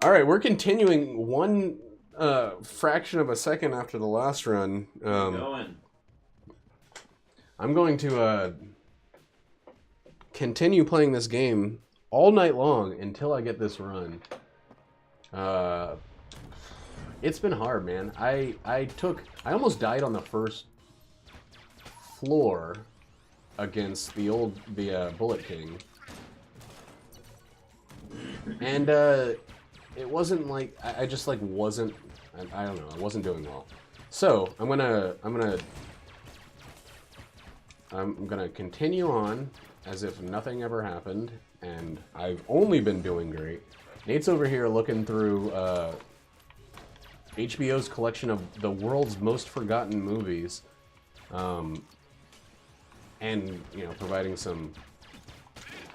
All right, we're continuing one fraction of a second after the last run. Going. I'm going to continue playing this game all night long until I get this run. It's been hard, man. I almost died on the first floor against the Bullet King. And it wasn't like I just like wasn't I don't know, I wasn't doing well. So I'm gonna continue on as if nothing ever happened, and I've only been doing great. Nate's over here looking through HBO's collection of the world's most forgotten movies, and providing some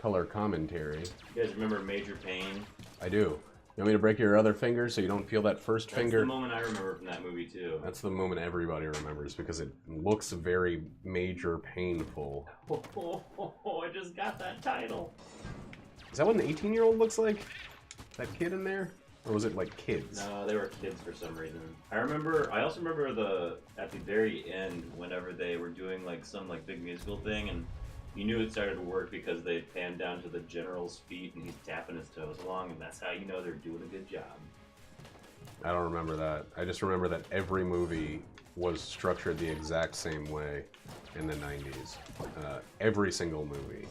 color commentary. You guys remember Major Pain? I do. You want me to break your other finger so you don't feel that first finger? That's the moment I remember from that movie, too. That's the moment everybody remembers because it looks very major painful. I just got that title. Is that what an 18-year-old looks like? That kid in there? Or was it like kids? No, they were kids for some reason. I also remember at the very end, whenever they were doing like some like big musical thing, and you knew it started to work because they panned down to the general's feet and he's tapping his toes along, and that's how you know they're doing a good job. I don't remember that. I just remember that every movie was structured the exact same way in the 90s. Every single movie.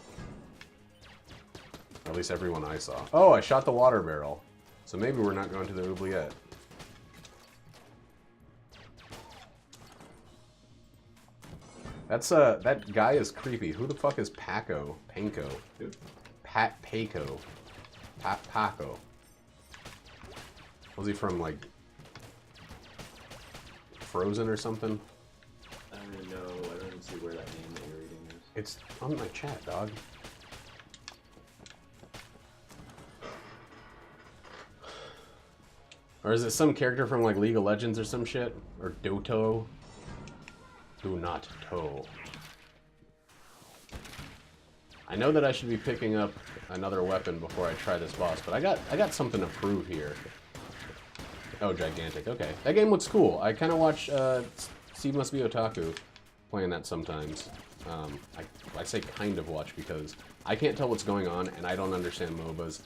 Or at least every one I saw. Oh, I shot the water barrel. So maybe we're not going to the oubliette. That guy is creepy. Who the fuck is Paco? Panko? Who? Paco. Paco. Was he from like Frozen or something? I don't even know. I don't even see where that name that you're reading is. It's on my chat, dog. Or is it some character from like League of Legends or some shit? Or Doto? Do not toe. I know that I should be picking up another weapon before I try this boss, but I got something to prove here. Oh, gigantic. Okay, that game looks cool. I kind of watch Steve Must Be Otaku playing that sometimes. I say kind of watch because I can't tell what's going on and I don't understand MOBAs.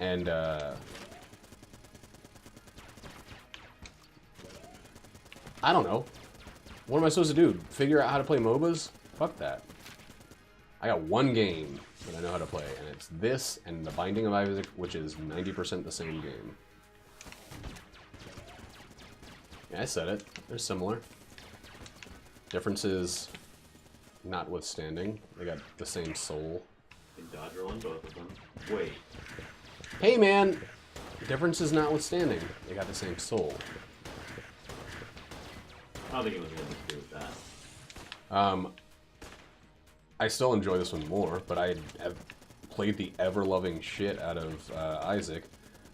And I don't know. What am I supposed to do? Figure out how to play MOBAs? Fuck that. I got one game that I know how to play, and it's this and The Binding of Isaac, which is 90% the same game. Yeah, I said it. They're similar. Differences notwithstanding. They got the same soul. You can dodge roll in both of them. Wait. Hey, man! Differences notwithstanding. They got the same soul. I don't think it was anything to do with that. I still enjoy this one more, but I have played the ever-loving shit out of Isaac.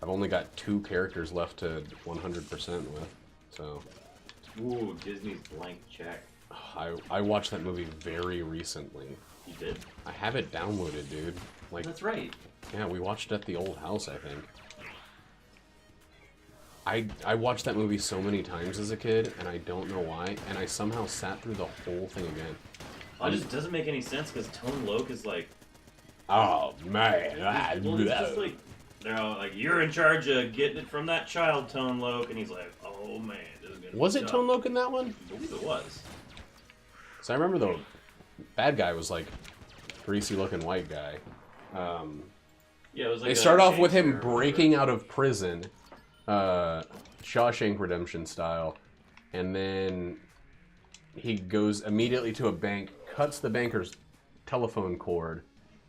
I've only got 2 characters left to 100% with, so... Ooh, Disney's Blank Check. I watched that movie very recently. You did? I have it downloaded, dude. Like, that's right. Yeah, we watched it at the old house, I think. I watched that movie so many times as a kid, and I don't know why, and I somehow sat through the whole thing again. It just doesn't make any sense, because Tone Loc is like... Oh, man. He's just like, like, you're in charge of getting it from that child, Tone Loc, and he's like, oh, man, this is gonna be Was it tough. Tone Loc in that one? I believe it was. So I remember the bad guy was like greasy-looking white guy. Yeah, it was like they start off with him breaking out of prison, Shawshank Redemption style, and then he goes immediately to a bank, cuts the banker's telephone cord,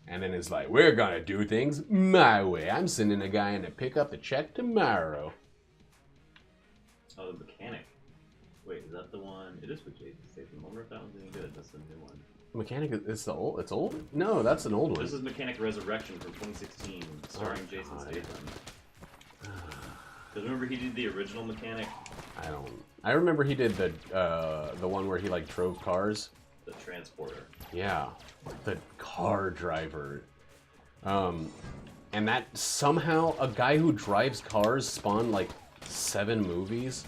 and then is like, we're gonna do things my way. I'm sending a guy in to pick up the check tomorrow. Oh, the mechanic. Wait, is that the one? It is with Jason Statham. I wonder if that one's any good. That's the new one. Mechanic, it's the old. It's old. No, that's an old one. This is Mechanic Resurrection from 2016, starring Jason Statham. Because remember he did the original Mechanic? I remember he did the one where he like drove cars. The Transporter. Yeah, the car driver. And that somehow a guy who drives cars spawned like 7 movies.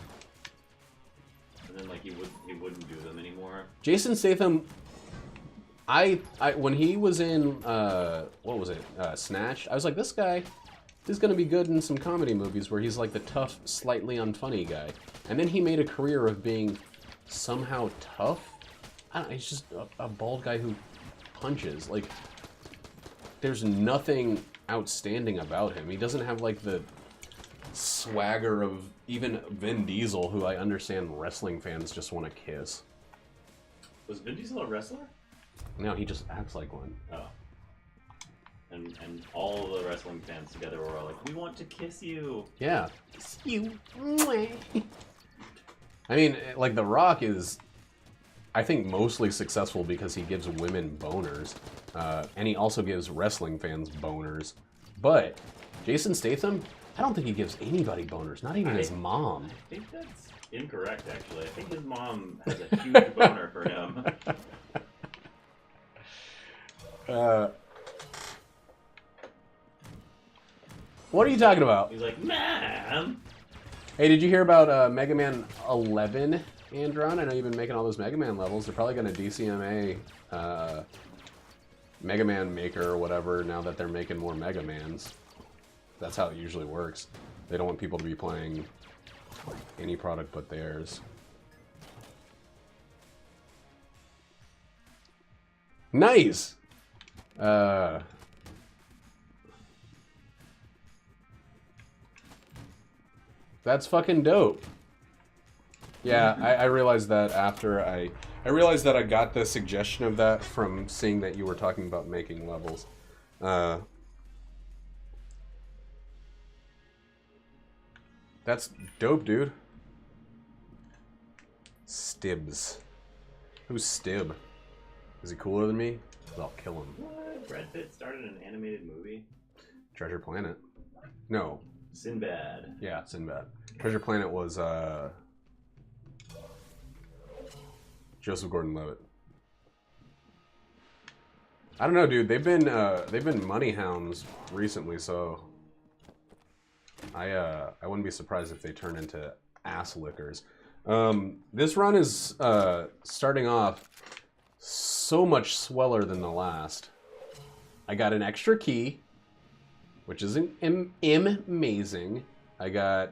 And then like he wouldn't do them anymore. Jason Statham, I when he was in what was it, Snatch, I was like, this guy is gonna be good in some comedy movies where he's like the tough, slightly unfunny guy. And then he made a career of being somehow tough. I don't know, he's just a bald guy who punches. Like, there's nothing outstanding about him. He doesn't have like the swagger of even Vin Diesel, who I understand wrestling fans just want to kiss. Was Vin Diesel a wrestler? No, he just acts like one. Oh. And all the wrestling fans together were all like, we want to kiss you. Yeah. Kiss you. I mean, like, The Rock is, I think, mostly successful because he gives women boners. And he also gives wrestling fans boners. But Jason Statham, I don't think he gives anybody boners, not even his mom. I think that's incorrect, actually. I think his mom has a huge boner for him. What are you talking about? He's like, Mom! Hey, did you hear about Mega Man 11, Andron? I know you've been making all those Mega Man levels. They're probably going to DCMA Mega Man Maker or whatever now that they're making more Mega Mans. That's how it usually works. They don't want people to be playing any product but theirs. Nice! That's fucking dope. Yeah, I realized that after I realized that I got the suggestion of that from seeing that you were talking about making levels. That's dope, dude. Stibs. Who's Stib? Is he cooler than me? 'Cause I'll kill him. What? Brad Pitt started an animated movie? Treasure Planet. No. Sinbad. Yeah, Sinbad. Treasure Planet was Joseph Gordon-Levitt. I don't know, dude. They've been money hounds recently, so I wouldn't be surprised if they turn into ass lickers. This run is starting off so much sweller than the last. I got an extra key, which is amazing. I got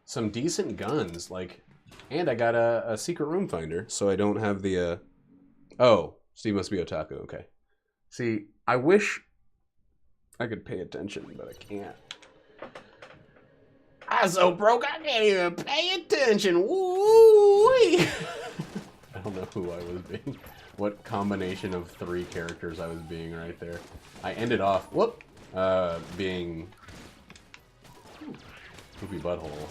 some decent guns, and I got a secret room finder, so I don't have the, oh, Steve must be otaku, okay. See, I wish I could pay attention, but I can't. I'm so broke, I can't even pay attention, woo-wee! I don't know who I was being, what combination of 3 characters I was being right there. I ended off, being Poopy Butthole.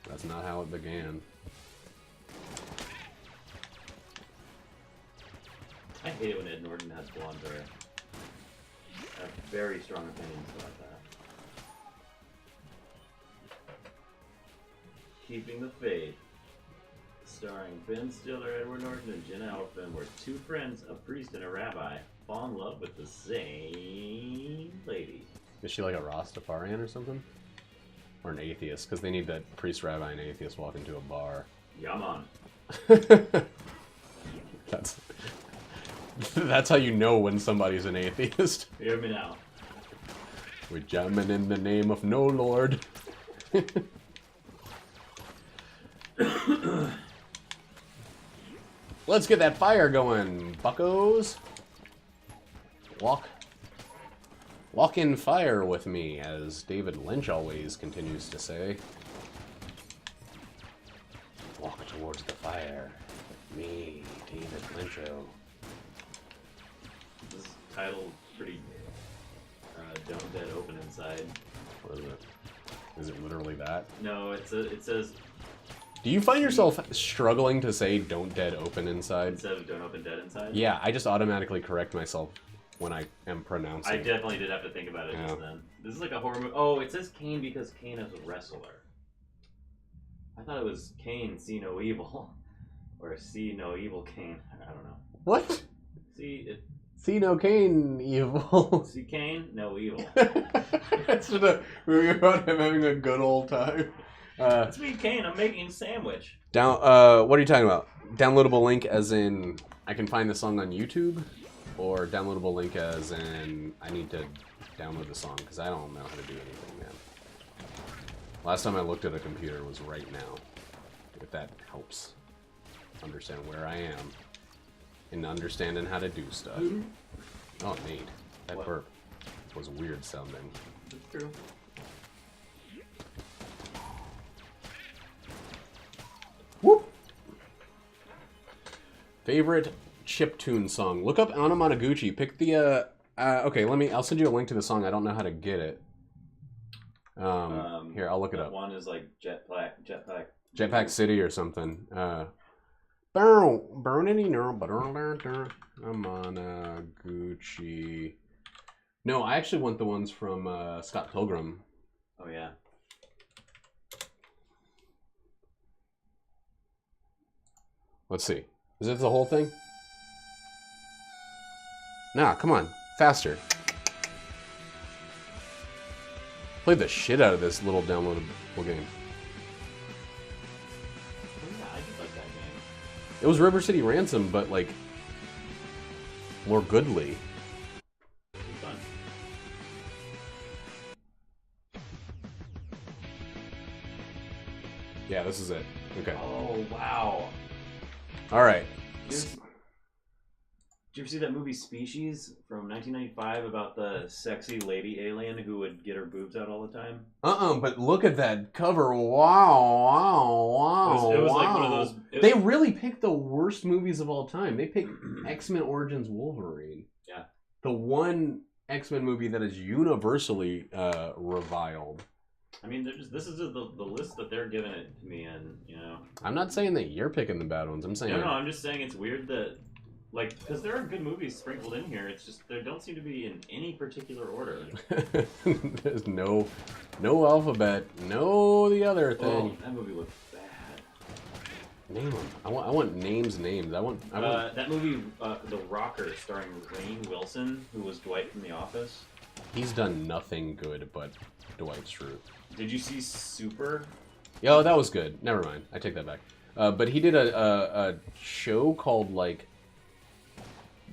That's not how it began. I hate it when Ed Norton has blonde hair. I have very strong opinions about that. Keeping the Faith, starring Ben Stiller, Edward Norton, and Jenna Elfman, where 2 friends, a priest and a rabbi, fall in love with the same lady. Is she like a Rastafarian or something? Or an atheist? Because they need that priest, rabbi, and atheist walk into a bar. Yaman. That's how you know when somebody's an atheist. Hear me now. We're jamming in the name of no Lord. Let's get that fire going, buckos. Walk in fire with me, as David Lynch always continues to say. Walk towards the fire. Me, David Lyncho. This title pretty Don't Dead Open Inside. What is it? Is it literally that? No, it says... Do you find yourself struggling to say "Don't Dead Open Inside"? Instead of "Don't Open Dead Inside"? Yeah, I just automatically correct myself when I am pronouncing. I definitely did have to think about it just then. This is like a horror movie. Oh, it says Kane because Kane is a wrestler. I thought it was Kane, See No Evil. Or See No Evil Kane. I don't know. What? See, it See no Kane, evil. See Kane? No evil. It's just a movie about him having a good old time. It's me, Kane. I'm making a sandwich. What are you talking about? Downloadable link as in I can find the song on YouTube? Or downloadable link as in I need to download the song? Because I don't know how to do anything, man. Last time I looked at a computer was right now. If that helps understand where I am. And understanding how to do stuff. Oh, Nate. That burp was weird sounding. It's true. Whoop! Favorite chiptune song. Look up Anna Monoguchi. Pick the, okay, I'll send you a link to the song. I don't know how to get it. Here, I'll look it up. One is like Jetpack City or something. Monoguchi. No, I actually want the ones from Scott Pilgrim. Oh, yeah. Let's see. Is it the whole thing? Nah, come on. Faster. Played the shit out of this little downloadable game. I did like that game. It was River City Ransom, but like more goodly. It was fun. Yeah, this is it. Okay. Oh, wow. All right. Did you ever see that movie Species from 1995 about the sexy lady alien who would get her boobs out all the time? But look at that cover. Wow. It was like one of those... They really picked the worst movies of all time. They picked X-Men Origins Wolverine. Yeah. The one X-Men movie that is universally reviled. I mean, this is the list that they're giving it to me in, you know. I'm not saying that you're picking the bad ones. I'm saying... No, I'm just saying it's weird that... Like, because there are good movies sprinkled in here, it's just they don't seem to be in any particular order. There's no alphabet, no the other thing. Oh, that movie looks bad. Name them. I want names. I want that movie, The Rocker, starring Rainn Wilson, who was Dwight from The Office. He's done nothing good but Dwight Schrute. Did you see Super? Yo, that was good. Never mind. I take that back. But he did a show called like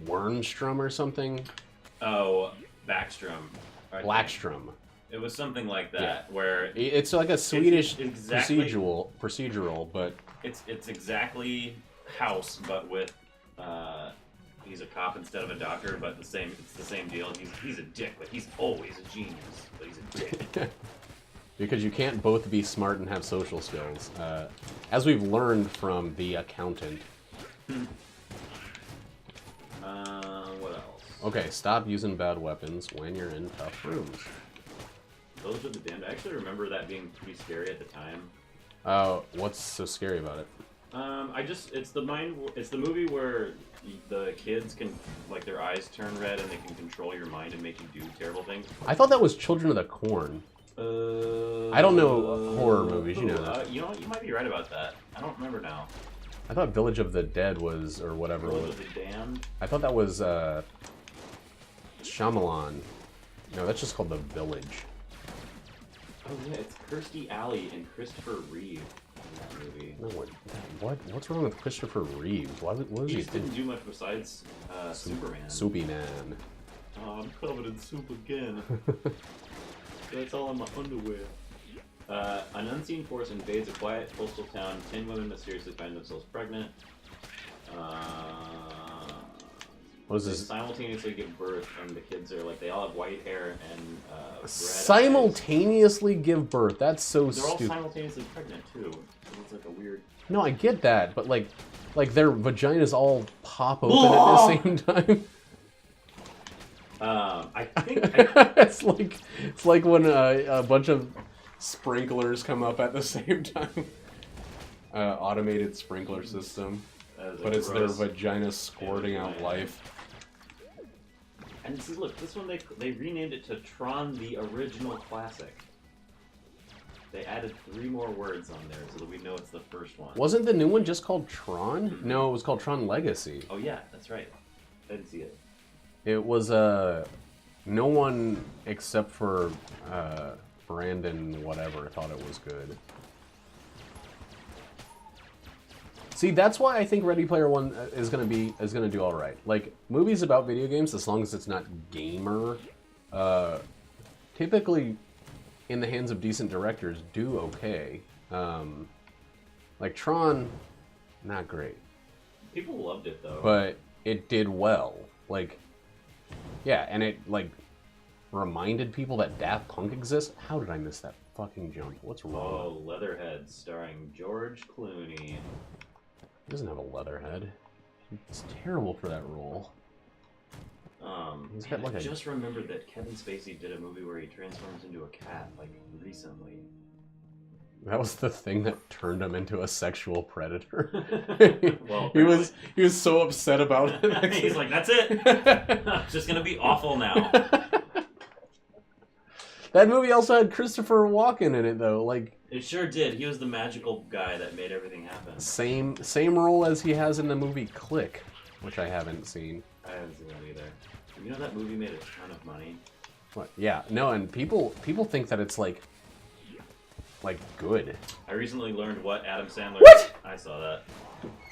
Wernstrom or something. Oh, Backstrom. Blackstrom. It was something like that, where it's like a Swedish exactly, procedural, but it's exactly House, but with he's a cop instead of a doctor, but it's the same deal. He's a dick, but he's always a genius, but he's a dick. Because you can't both be smart and have social skills, as we've learned from The Accountant. What else? Okay, stop using bad weapons when you're in tough rooms. Those are the damned. I actually remember that being pretty scary at the time. What's so scary about it? It's the movie where the kids can, like, their eyes turn red and they can control your mind and make you do terrible things. I thought that was Children of the Corn. I don't know horror movies, you know that. You know what, you might be right about that. I don't remember now. I thought Village of the Dead was, or whatever. Village of the Damned? I thought that was, Shyamalan. No, that's just called The Village. Oh yeah, it's Kirstie Alley and Christopher Reeve in that movie. No, what's wrong with Christopher Reeve? What was he just didn't do much besides Superman. Soupy Man. Oh, I'm covered in soup again. That's all in my underwear. An unseen force invades a quiet coastal town. 10 women mysteriously find themselves pregnant. What is they this? simultaneously give birth, and the kids are like, they all have white hair and red simultaneously eyes. Give birth? That's so They're all stupid. simultaneously pregnant too. So it's like a weird. No, I get that, but like their vaginas all pop open at the same time. I think it's like when a bunch of sprinklers come up at the same time. Automated sprinkler system, but it's their vagina squirting out life. And see, look, this one they renamed it to Tron: The Original Classic. They added 3 more words on there so that we know it's the first one. Wasn't the new one just called Tron? No, it was called Tron Legacy. Oh yeah, that's right. I didn't see it. It was no one except for Brandon whatever thought it was good. See, that's why I think Ready Player One is gonna do all right. Like movies about video games, as long as it's not gamer, typically in the hands of decent directors do okay. Like Tron, not great. People loved it though. But it did well. Like, yeah, and it like reminded people that Daft Punk exists. How did I miss that fucking jump? What's wrong? Oh, Leatherhead, starring George Clooney. He doesn't have a leather head. It's terrible for that role. He's got like I just remembered that Kevin Spacey did a movie where he transforms into a cat, like, recently. That was the thing that turned him into a sexual predator. Well, he was so upset about it. He's like, that's it. It's just gonna be awful now. That movie also had Christopher Walken in it, though. Like, it sure did. He was the magical guy that made everything happen. Same role as he has in the movie Click, which I haven't seen. I haven't seen that either. You know that movie made a ton of money? What? Yeah, no, and people think that it's like good. I recently learned what Adam Sandler... What? I saw that.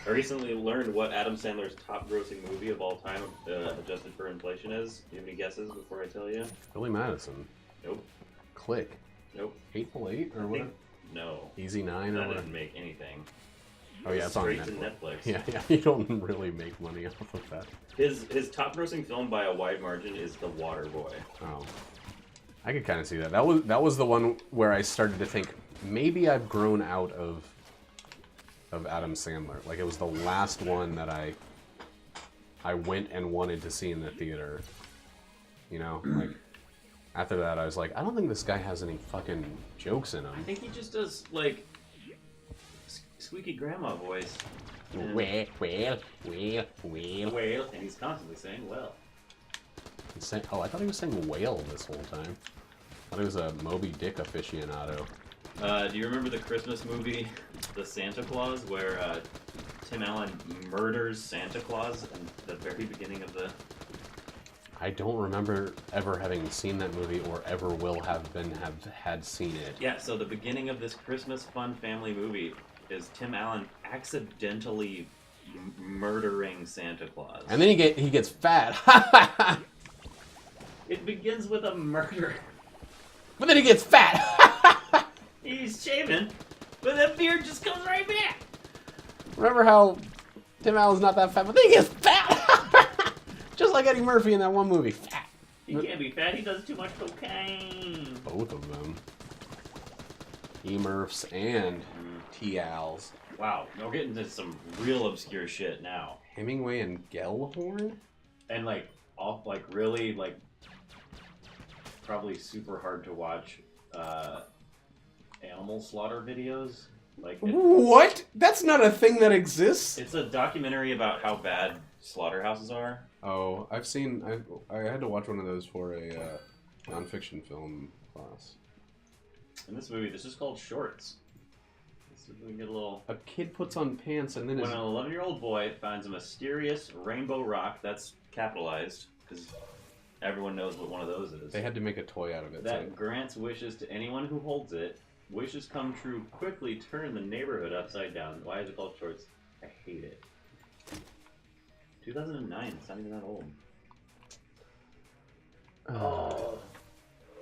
I recently learned what Adam Sandler's top-grossing movie of all time, adjusted for inflation, is. Do you have any guesses before I tell you? Billy Madison. Nope. Click. Nope. Hateful Eight or what? No. Easy Nine or That what? didn't make anything. Oh yeah, it's on straight Netflix. to Netflix. Yeah, you don't really make money off of that. His top-grossing film by a wide margin is The Waterboy. Oh, I could kind of see that. That was the one where I started to think maybe I've grown out of Adam Sandler. Like it was the last one that I went and wanted to see in the theater. You know, like after that I was like, I don't think this guy has any fucking jokes in him. I think he just does like squeaky grandma voice. Well. Whale, and he's constantly saying well. Oh, I thought he was saying whale this whole time. I thought he was a Moby Dick aficionado. Do you remember the Christmas movie, The Santa Claus, where Tim Allen murders Santa Claus at the very beginning of the... I don't remember ever having seen that movie or ever will have had seen it. Yeah, so the beginning of this Christmas fun family movie is Tim Allen accidentally murdering Santa Claus. And then he gets fat. It begins with a murder. But then he gets fat. He's shaving, but that beard just comes right back. Remember how Tim Allen's not that fat, but then he gets fat. Just like Eddie Murphy in that one movie. Fat. He can't be fat, he does too much cocaine. Both of them. E-Murphs and T-Owls. Wow, we're getting into some real obscure shit now. Hemingway and Gellhorn? And like, all like really like, probably super hard to watch animal slaughter videos. Like what? That's not a thing that exists. It's a documentary about how bad slaughterhouses are. Oh, I've seen. I had to watch one of those for a nonfiction film class. In this movie, this is called Shorts. So we get a little. A kid puts on pants and then When an 11-year-old boy finds a mysterious rainbow rock that's capitalized, because everyone knows what one of those is. They had to make a toy out of it. That grants wishes to anyone who holds it. Wishes come true quickly turn the neighborhood upside down. Why is it called Shorts? I hate it. 2009. It's not even that old. Oh,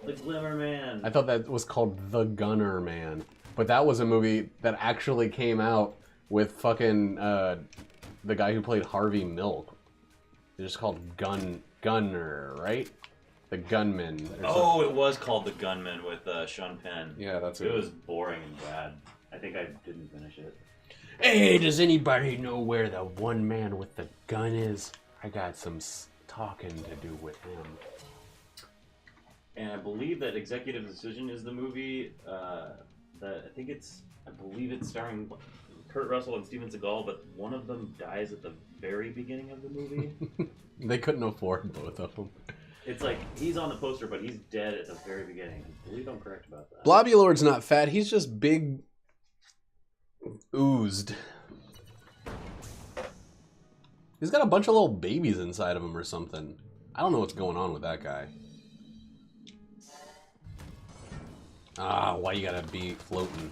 the Glimmer Man. I thought that was called The Gunner Man, but that was a movie that actually came out with fucking the guy who played Harvey Milk. It's just called Gunner, right? The Gunman. Oh, it was called The Gunman with Sean Penn. Yeah, that's it. It was boring and bad. I think I didn't finish it. Hey, does anybody know where the one man with the gun is? I got some talking to do with him. And I believe that Executive Decision is the movie that I believe it's starring Kurt Russell and Steven Seagal, but one of them dies at the very beginning of the movie. They couldn't afford both of them. It's like, he's on the poster, but he's dead at the very beginning. I believe I'm correct about that. Blobulord's not fat, he's just big... oozed. He's got a bunch of little babies inside of him or something. I don't know what's going on with that guy. Ah, why you gotta be floating?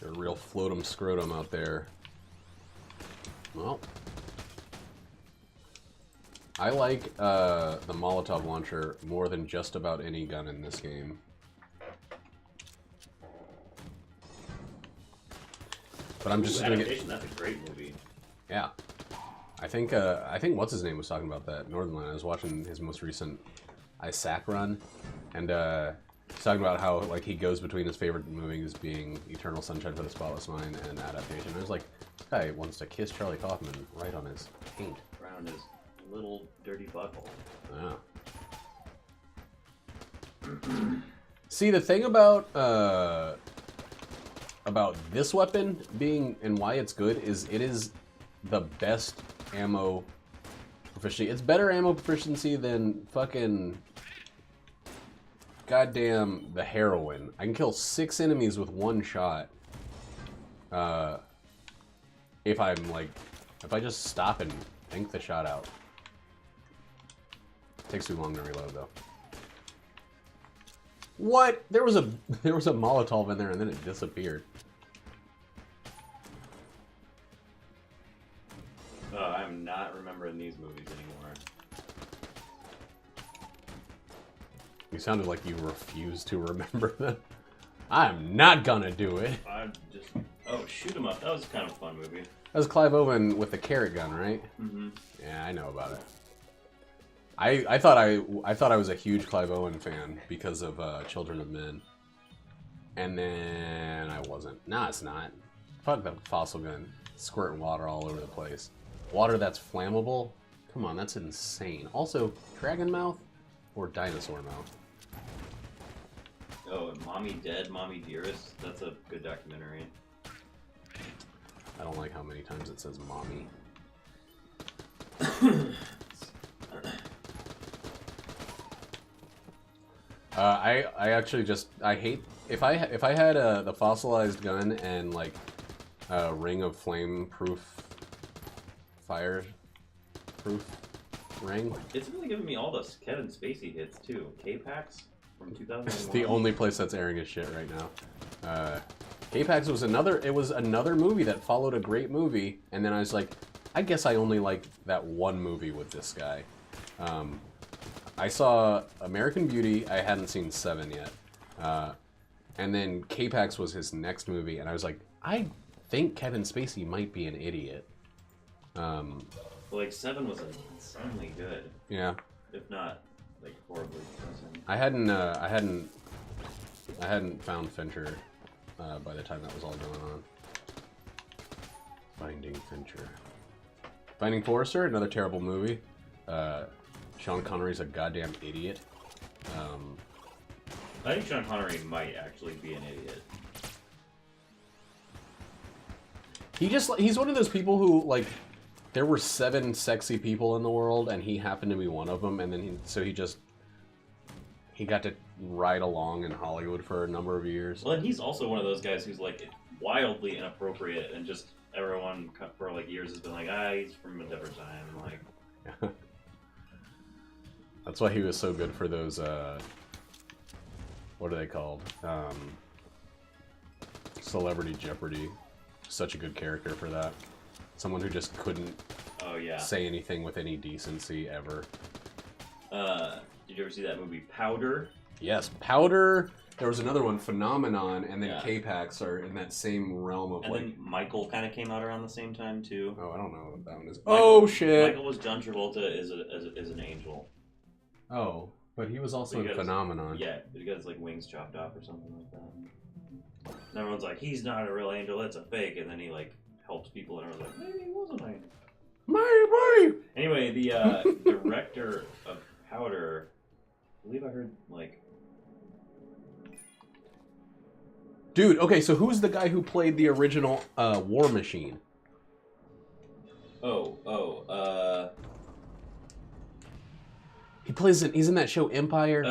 You're a real floatum scrotum out there. Well, I like the Molotov launcher more than just about any gun in this game. But I'm just doing it. That's a great movie. Yeah, I think what's his name was talking about that Northernlight. I was watching his most recent Isaac run, and he's talking about how like he goes between his favorite movies being Eternal Sunshine of the Spotless Mind and Adaptation. I was like, this guy wants to kiss Charlie Kaufman right on his taint. Around his little dirty butthole. Yeah. See, the thing about this weapon being and why it's good is it is the best ammo proficiency. It's better ammo proficiency than fucking goddamn the heroin. I can kill 6 enemies with 1 shot. If I just stop and think the shot out. Takes too long to reload though. What? There was a Molotov in there and then it disappeared. Oh, I'm not remembering these movies anymore. You sounded like you refused to remember them. I'm not gonna do it. Oh, Shoot 'em Up. That was kind of a fun movie. That was Clive Owen with the carrot gun, right? Mm-hmm. Yeah, I know about it. I thought I was a huge Clive Owen fan because of Children of Men, and then I wasn't. Nah, it's not. Fuck the fossil gun, squirting water all over the place. Water that's flammable. Come on, that's insane. Also, dragon mouth or dinosaur mouth. Oh, and Mommy Dead, Mommy Dearest. That's a good documentary. I don't like how many times it says mommy. I actually just I hate if I had the fossilized gun and like a ring of flame proof fire proof ring. It's really giving me all the Kevin Spacey hits too. K-Pax from 2001. It's the only place that's airing his shit right now. K-Pax was another movie that followed a great movie, and then I was like, I guess I only like that one movie with this guy. I saw American Beauty. I hadn't seen Seven yet, and then K-Pax was his next movie, and I was like, I think Kevin Spacey might be an idiot. Like Seven was insanely good. Yeah. If not, like horribly depressing. I hadn't found Fincher by the time that was all going on. Finding Fincher. Finding Forrester, another terrible movie. Sean Connery's a goddamn idiot. I think Sean Connery might actually be an idiot. He's one of those people who, like, there were 7 sexy people in the world, and he happened to be one of them, and then he got to ride along in Hollywood for a number of years. Well, and he's also one of those guys who's, like, wildly inappropriate, and just everyone for, like, years has been like, he's from a different time, like... That's why he was so good for those, what are they called? Celebrity Jeopardy. Such a good character for that. Someone who just couldn't say anything with any decency ever. Did you ever see that movie Powder? Yes, Powder. There was another one, Phenomenon, and then K-Pax are in that same realm of and then Michael kind of came out around the same time too. Oh, I don't know what that one is. Michael, shit! Michael was John Travolta as an angel. Oh, but he was also in Phenomenon. Yeah, he got his like wings chopped off or something like that. And everyone's like, he's not a real angel, it's a fake. And then he like helps people, and everyone's like, maybe he was an angel. Maybe. Anyway, the director of Powder, I believe I heard like. Dude, okay, so who's the guy who played the original War Machine? He's in that show Empire.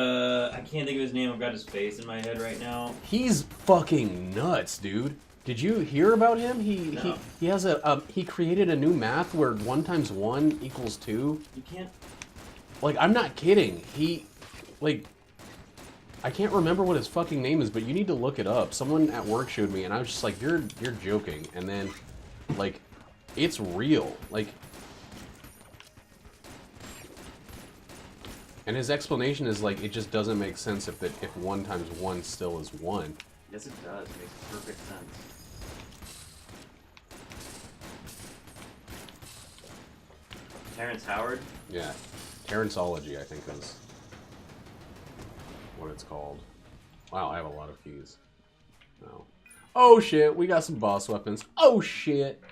I can't think of his name. I've got his face in my head right now. He's fucking nuts, dude. Did you hear about him? He has he created a new math where 1 × 1 = 2. You can't. Like, I'm not kidding. He, like, I can't remember what his fucking name is, but you need to look it up. Someone at work showed me, and I was just like, you're joking. And then, like, it's real. Like, and his explanation is like, it just doesn't make sense if 1 times 1 still is 1. Yes, it does. It makes perfect sense. Terrence Howard? Yeah. Terrenceology, I think, is what it's called. Wow, I have a lot of keys. No. Oh, shit. We got some boss weapons. Oh, shit.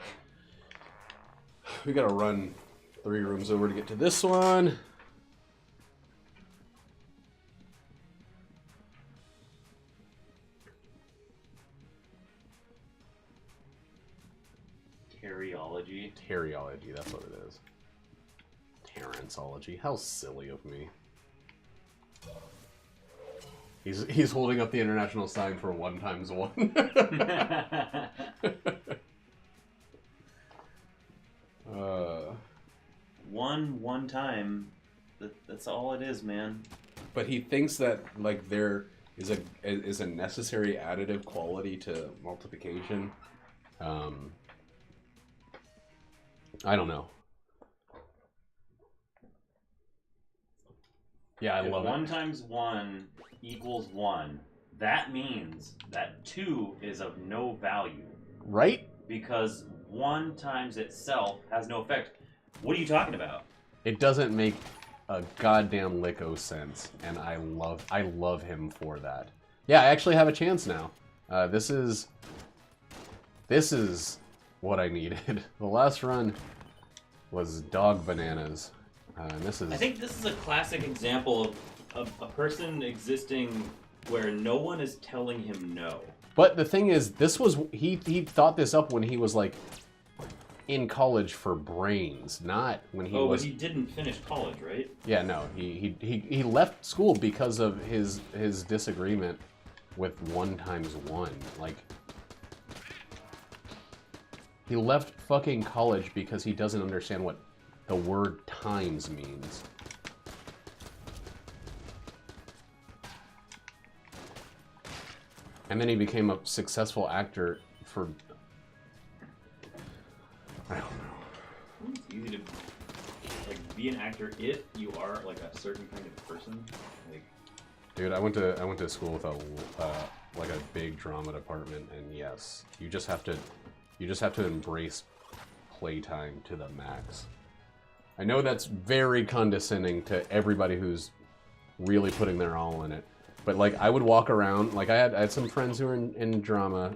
We gotta run 3 rooms over to get to this one. Teriology, that's what it is. Terrenceology. How silly of me. He's holding up the international sign for 1 times 1. One time. That's all it is, man. But he thinks that like there is a necessary additive quality to multiplication. I don't know. Yeah, I love it. 1 times 1 equals 1. That means that 2 is of no value. Right? Because 1 times itself has no effect. What are you talking about? It doesn't make a goddamn lick o' sense, and I love him for that. Yeah, I actually have a chance now. This is what I needed. The last run was dog bananas. And this is... I think this is a classic example of a person existing where no one is telling him no. But the thing is, he thought this up when he was like in college for brains, not when he was... Oh, but he didn't finish college, right? Yeah, no, he left school because of his disagreement with 1 times 1. Like, he left fucking college because he doesn't understand what the word times means. And then he became a successful actor for... I don't know. It's easy to like be an actor if you are like a certain kind of person. Like, dude, I went to school with a like a big drama department, and yes, you just have to embrace playtime to the max. I know that's very condescending to everybody who's really putting their all in it, but like I would walk around, like I had some friends who were in drama.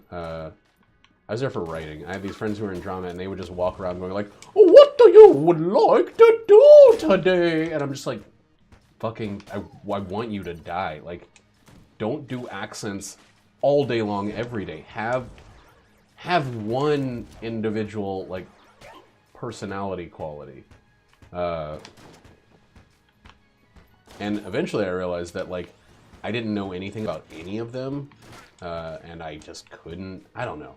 I was there for writing. I had these friends who were in drama, and they would just walk around going like, oh, "What do you would like to do today?" And I'm just like, "Fucking, I want you to die. Like, don't do accents all day long, every day. Have one individual like personality quality." And eventually I realized that like I didn't know anything about any of them, and I just couldn't. I don't know.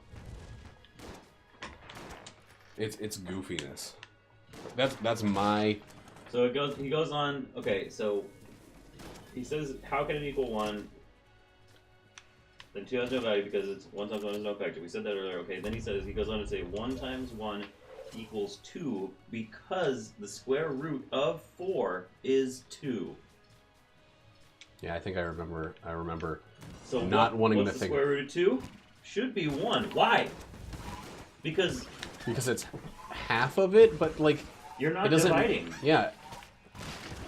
It's goofiness. That's my. So he goes on. Okay, so he says, "How can it equal 1? Then 2 has no value because it's 1 times 1 is no effective." We said that earlier. Okay, then he goes on to say 1 times 1 equals 2 because the square root of 4 is 2. Yeah, I think I remember. So not wanting to what's the think. Square root of 2 should be 1. Why? Because it's half of it, but like you're not it doesn't, dividing. Yeah,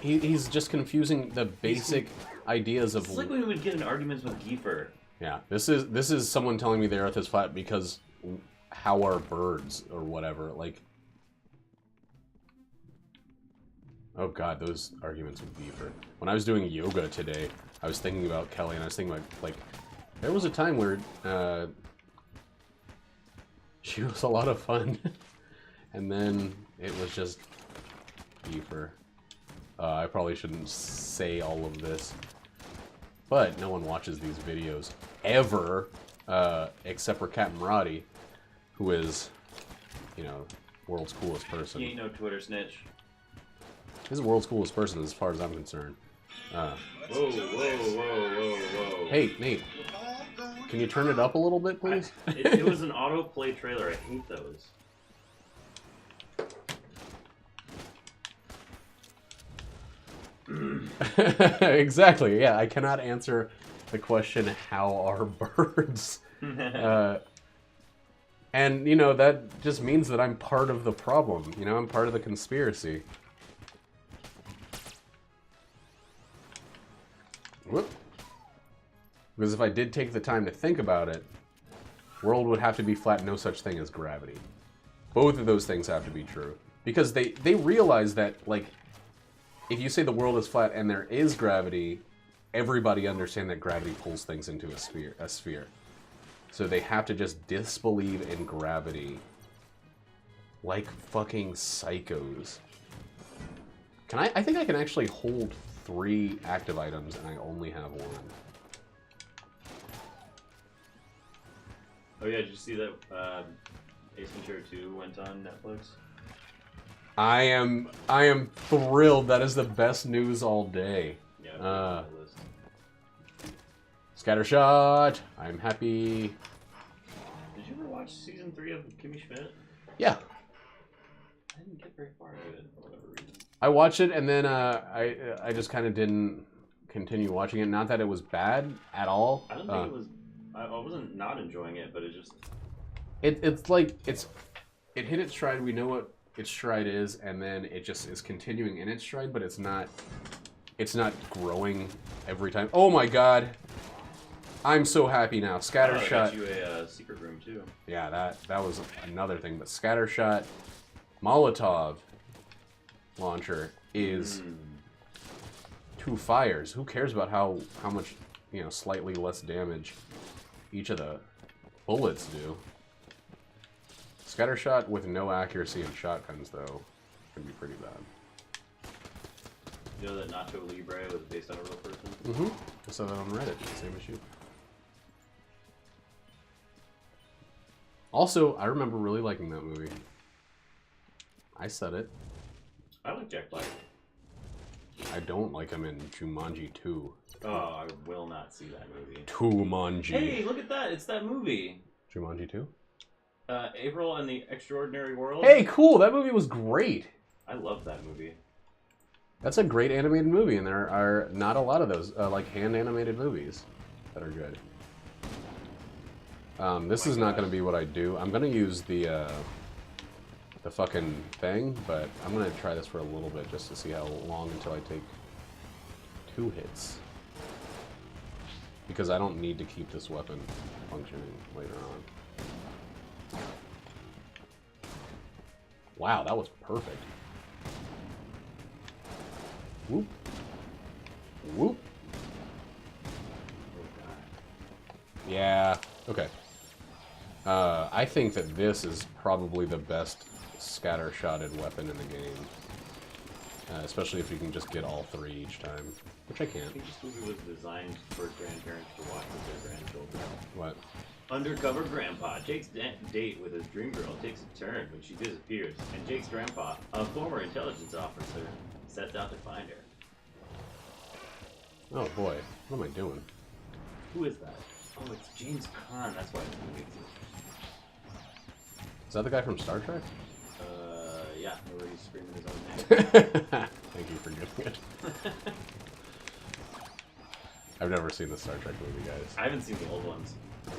he's just confusing the basic ideas of. It's like when we would get in arguments with Giefer. Yeah, this is someone telling me the Earth is flat because how are birds or whatever. Like, oh god, those arguments with Giefer. When I was doing yoga today, I was thinking about Kelly, and I was thinking like there was a time where she was a lot of fun, and then it was just Giefer. I probably shouldn't say all of this, but no one watches these videos ever, except for Captain Roddy, who is, you know, world's coolest person. He ain't no Twitter snitch. This is the world's coolest person as far as I'm concerned. Whoa, whoa, whoa, whoa. Hey, Nate. Can you turn it up a little bit, please? It was an autoplay trailer. I hate those. Exactly, yeah. I cannot answer the question, how are birds? And, you know, that just means that I'm part of the problem. You know, I'm part of the conspiracy. Whoop. Because if I did take the time to think about it, world would have to be flat, no such thing as gravity. Both of those things have to be true. Because they realize that, like, if you say the world is flat and there is gravity, everybody understands that gravity pulls things into a sphere. So they have to just disbelieve in gravity like fucking psychos. I think I can actually hold 3 active items and I only have 1. Oh yeah, did you see that Ace Ventura 2 went on Netflix? I am thrilled. That is the best news all day. Yeah, Scattershot. I'm happy. Did you ever watch season 3 of Kimmy Schmidt? Yeah. I didn't get very far into it for whatever reason. I watched it and then I just kind of didn't continue watching it. Not that it was bad at all. I don't think it was. I wasn't not enjoying it, but it just. It's like it hit its stride. We know what its stride is, and then it just is continuing in its stride, but it's not growing every time. Oh my god. I'm so happy now. Scattershot. I got you a secret room too. Yeah, that was another thing. But Scattershot Molotov launcher is 2 fires. Who cares about how much, you know, slightly less damage each of the bullets do? Scattershot with no accuracy in shotguns, though, can be pretty bad. You know that Nacho Libre was based on a real person? Mm-hmm. I saw that on Reddit. Same issue. Also, I remember really liking that movie. I said it. I like Jack Black. I don't like him in Jumanji 2. Oh, I will not see that movie. Jumanji. Hey, look at that! It's that movie. Jumanji 2? April and the Extraordinary World. Hey, cool! That movie was great! I love that movie. That's a great animated movie, and there are not a lot of those, like, hand-animated movies that are good. This is not going to be what I do. I'm going to use the fucking thing, but I'm going to try this for a little bit just to see how long until I take 2 hits. Because I don't need to keep this weapon functioning later on. Wow, that was perfect. Whoop. Whoop. Yeah, okay. I think that this is probably the best scatter-shotted weapon in the game. Especially if you can just get all 3 each time. Which I can. I think this movie was designed for grandparents to watch with their grandchildren. What? Undercover grandpa, Jake's date with his dream girl takes a turn when she disappears, and Jake's grandpa, a former intelligence officer, sets out to find her. Oh boy, what am I doing? Who is that? Oh, it's James Caan, that's why it's movie exists. Is that the guy from Star Trek? Yeah, where he's screaming his own name. Thank you for getting it. I've never seen the Star Trek movie, guys. I haven't seen the old ones. I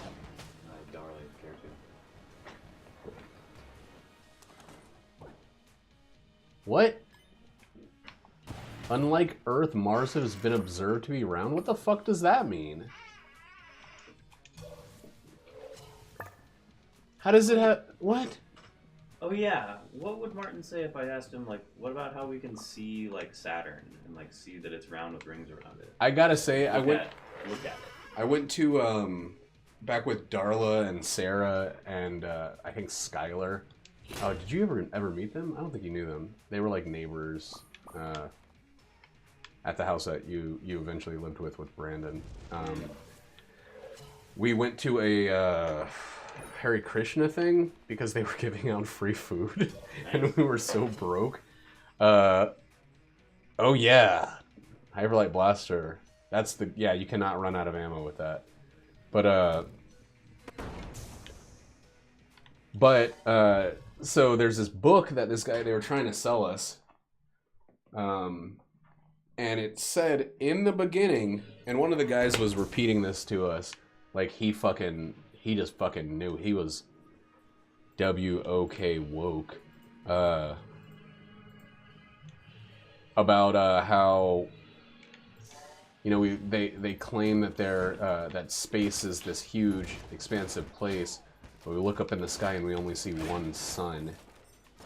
don't really care to. What? Unlike Earth, Mars has been observed to be round? What the fuck does that mean? How does it have... What? Oh yeah, what would Martin say if I asked him, like, what about how we can see, like, Saturn, and, like, see that it's round with rings around it? I gotta say, Look at it. I went to, back with Darla and Sarah and, I think Skylar. Oh, did you ever meet them? I don't think you knew them. They were, like, neighbors, at the house that you eventually lived with Brandon. We went to a, Hare Krishna thing because they were giving out free food. Nice. And we were so broke. Oh yeah, Hyperlight Blaster. That's the yeah. You cannot run out of ammo with that. But so there's this book that they were trying to sell us, and it said in the beginning, and one of the guys was repeating this to us, like he just fucking knew. He was WOK woke, about how, you know, they claim that that space is this huge, expansive place, but we look up in the sky and we only see one sun.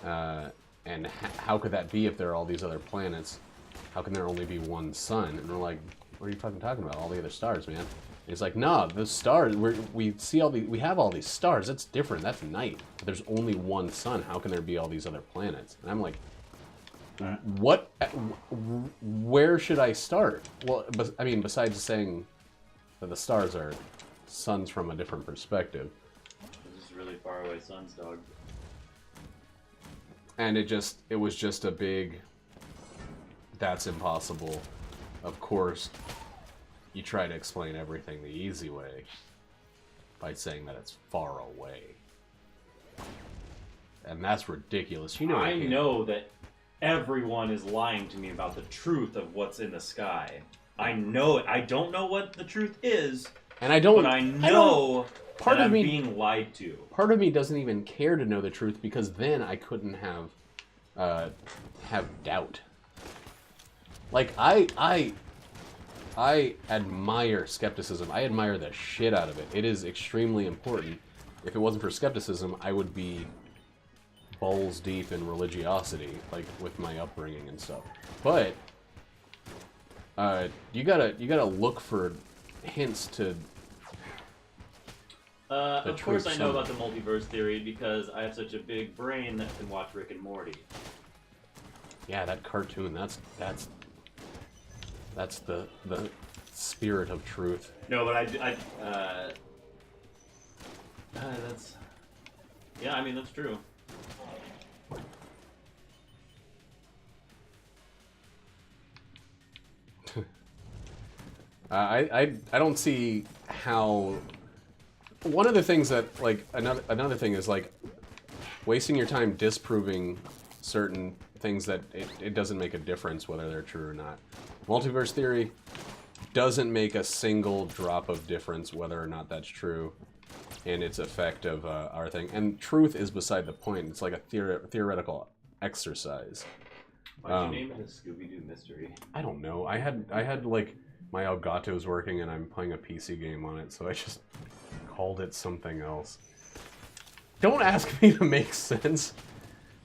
And how could that be if there are all these other planets? How can there only be one sun? And we're like, what are you fucking talking about? All the other stars, man. And he's like, nah, the stars. We have all these stars. That's different. That's night. But there's only one sun. How can there be all these other planets? And I'm like, what? Where should I start? Well, I mean, besides saying that the stars are suns from a different perspective. This is really far away suns, dog. And it was just a big, that's impossible. Of course, you try to explain everything the easy way by saying that it's far away. And that's ridiculous. You know, I know that everyone is lying to me about the truth of what's in the sky. I know it. I don't know what the truth is. And I don't. But I know part that of me, I'm being lied to. Part of me doesn't even care to know the truth because then I couldn't have doubt. Like I admire skepticism. I admire the shit out of it. It is extremely important. If it wasn't for skepticism, I would be balls deep in religiosity, like with my upbringing and stuff. But you gotta look for hints to. Of course I know about the multiverse theory because I have such a big brain that can watch Rick and Morty. Yeah, that cartoon. That's the spirit of truth. No, but that's. Yeah, I mean that's true. I don't see how. One of the things that, like, another thing is, like, wasting your time disproving certain things that it doesn't make a difference whether they're true or not. Multiverse theory doesn't make a single drop of difference whether or not that's true in its effect of our thing. And truth is beside the point. It's like a theoretical exercise. Why'd you name it a Scooby-Doo mystery? I don't know. I had like, my Elgato's working and I'm playing a PC game on it, so I just called it something else. Don't ask me to make sense.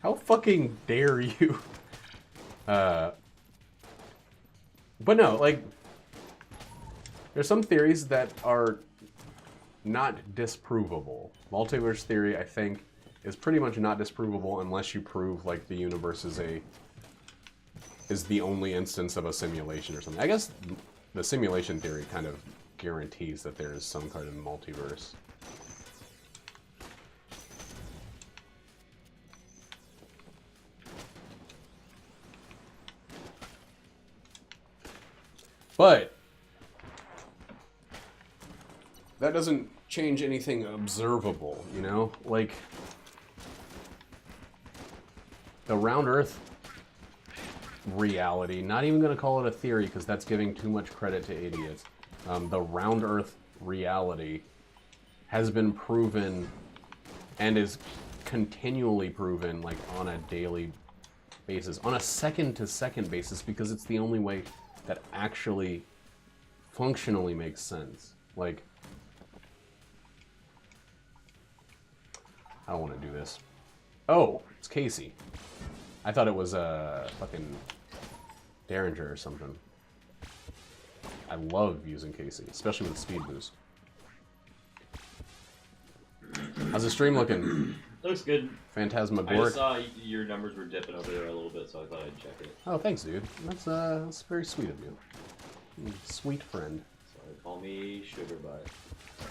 How fucking dare you? But no, like, there's some theories that are not disprovable. Multiverse theory, I think, is pretty much not disprovable unless you prove, like, the universe is the only instance of a simulation or something. I guess the simulation theory kind of guarantees that there is some kind of multiverse. But that doesn't change anything observable, you know? Like, the round Earth reality, not even going to call it a theory because that's giving too much credit to idiots. The round Earth reality has been proven and is continually proven, like, on a daily basis, on a second-to-second basis, because it's the only way that actually functionally makes sense. Like, I don't want to do this. Oh, it's Casey. I thought it was fucking Derringer or something. I love using Casey, especially with speed boost. How's the stream looking? Looks good. Phantasmagoric. I just saw your numbers were dipping over there a little bit, so I thought I'd check it. Oh, thanks, dude. That's very sweet of you. Sweet friend. So call me Sugar Butt.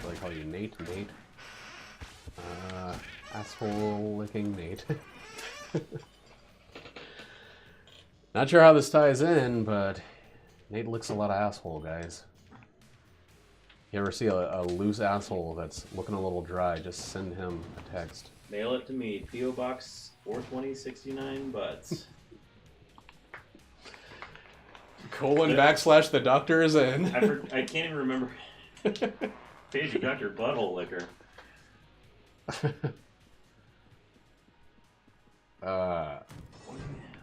I call you Nate. Asshole licking Nate. Not sure how this ties in, but Nate licks a lot of asshole, guys. You ever see a loose asshole that's looking a little dry, just send him a text. Mail it to me. P.O. Box 42069 Butts. // the doctor is in. I can't even remember. Page, you got your butthole liquor.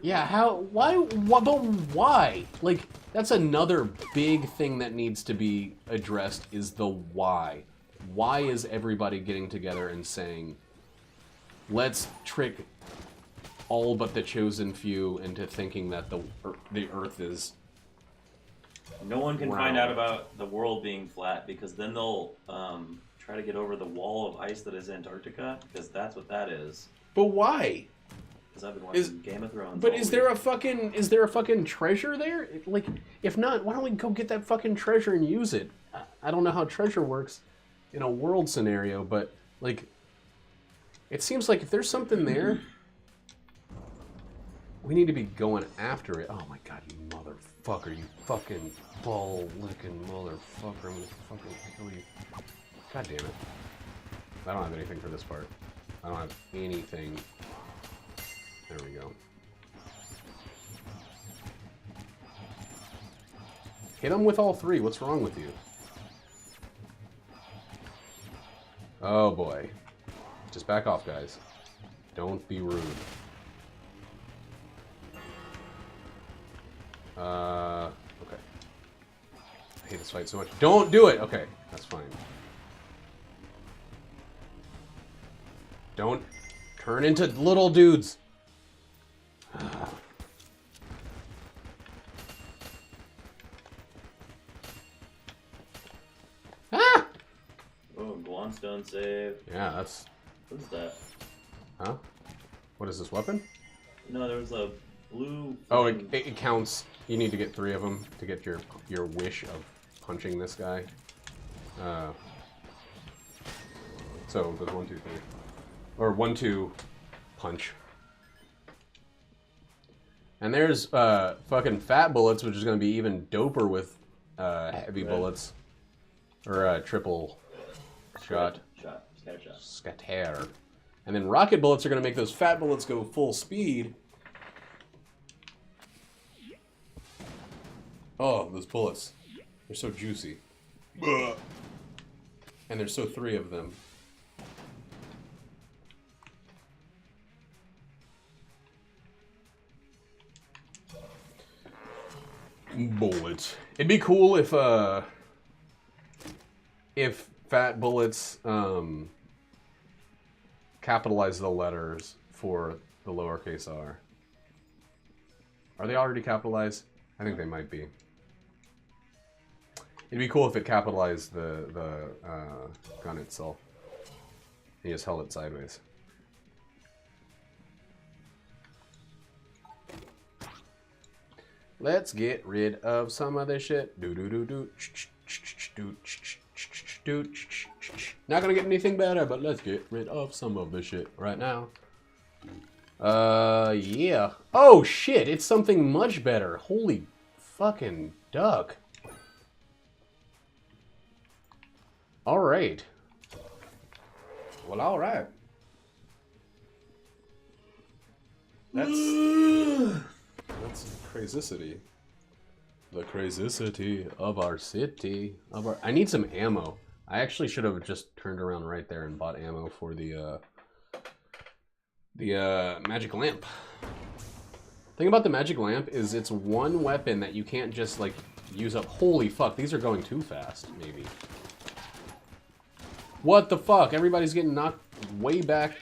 Yeah, why? Like, that's another big thing that needs to be addressed is the why. Why is everybody getting together and saying, let's trick all but the chosen few into thinking that the Earth is No one can round. find out about the world being flat because then they'll try to get over the wall of ice that is Antarctica because that's what that is. But why? Because I've been watching Game of Thrones. But is there a fucking treasure there? Like, if not, why don't we go get that fucking treasure and use it? I don't know how treasure works in a world scenario, but like, it seems like if there's something there, we need to be going after it. Oh my god, you motherfucker! You fucking ball licking motherfucker! I'm gonna fucking kill you. God damn it! I don't have anything for this part. I don't have anything. There we go. Hit him with all three. What's wrong with you? Oh boy. Just back off, guys. Don't be rude. Okay. I hate this fight so much. Don't do it! Okay, that's fine. Don't turn into little dudes. Ah! Oh, Glonstone save. Yeah, that's... What is that? Huh? What is this weapon? No, there was a blue... Oh, it counts. You need to get 3 of them to get your wish of punching this guy. So, there's 1, 2, 3. Or 1, 2, punch. And there's fucking fat bullets, which is going to be even doper with heavy bullets. Or triple shot. Scatter. And then rocket bullets are going to make those fat bullets go full speed. Oh, those bullets. They're so juicy. And there's so 3 of them. Bullets. It'd be cool if fat bullets capitalize the letters for the lowercase r. Are they already capitalized? I think they might be. It'd be cool if it capitalized the gun itself. And just held it sideways. Let's get rid of some of this shit. Not gonna get anything better, but let's get rid of some of this shit right now. Yeah. Oh shit, it's something much better. Holy fucking duck. Alright. Well, alright. That's crazicity. The crazicity of our city. I need some ammo. I actually should have just turned around right there and bought ammo for the magic lamp. Thing about the magic lamp is it's one weapon that you can't just like use up. Holy fuck, these are going too fast, maybe. What the fuck? Everybody's getting knocked way back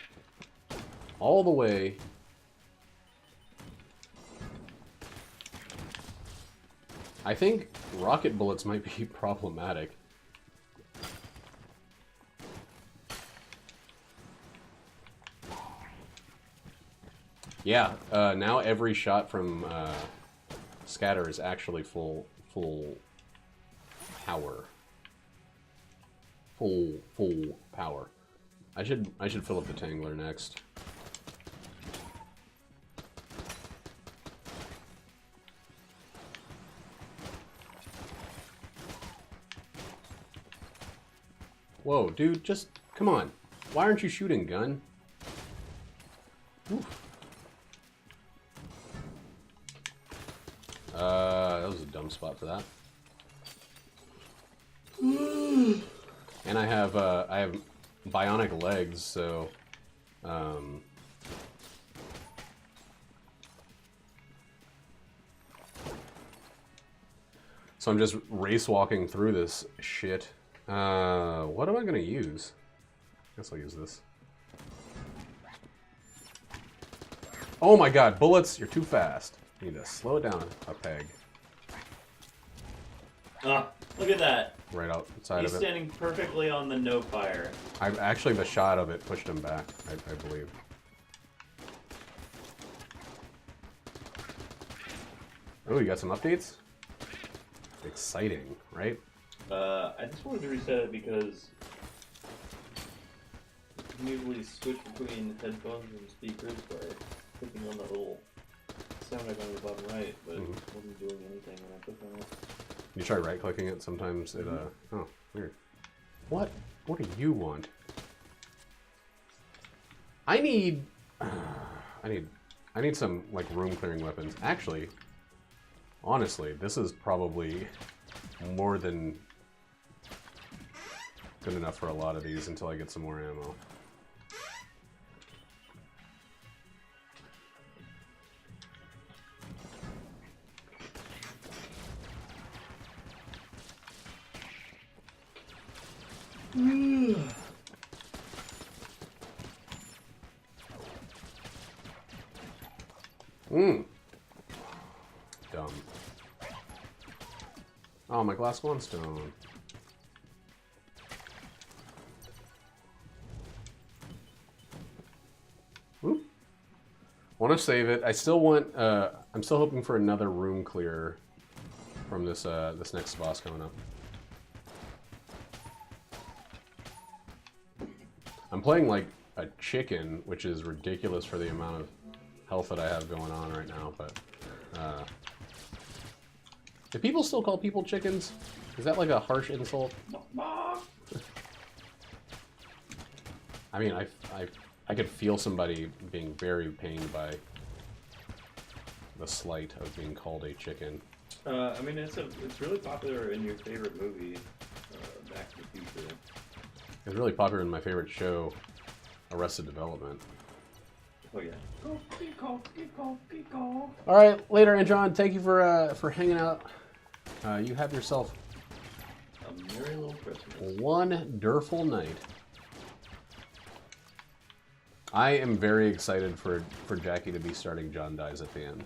all the way. I think rocket bullets might be problematic. Yeah, now every shot from scatter is actually full power. Full power. I should fill up the Tangler next. Whoa, dude, just come on. Why aren't you shooting, gun? Oof. That was a dumb spot for that. And I have bionic legs, so so I'm just race walking through this shit. What am I gonna use? I guess I'll use this. Oh my god, bullets! You're too fast. You need to slow it down a peg. Ah, look at that. Right outside He's of it. standing perfectly on the no fire. Actually, the shot of it pushed him back, I believe. Oh, you got some updates? Exciting, right? I just wanted to reset it because you can usually switch between headphones and speakers by clicking on the little sound icon on the bottom right, but it wasn't doing anything when I clicked on it. You try right-clicking it, sometimes it, oh, weird. What do you want? I need some, like, room-clearing weapons. Actually, honestly, this is probably more than good enough for a lot of these until I get some more ammo. Dumb. Oh, my glass one stone. Oop. Want to save it. I still want. I'm still hoping for another room clear from this this next boss coming up. I'm playing like a chicken, which is ridiculous for the amount of health that I have going on right now, but do people still call people chickens? Is that like a harsh insult? I mean, I could feel somebody being very pained by the slight of being called a chicken. I mean, it's really popular in your favorite movie, Back to the Future. It's really popular in my favorite show, Arrested Development. Oh yeah. All right, later, and John, thank you for hanging out. You have yourself A merry little Christmas. wonderful night. I am very excited for Jackie to be starting John Dies at the End.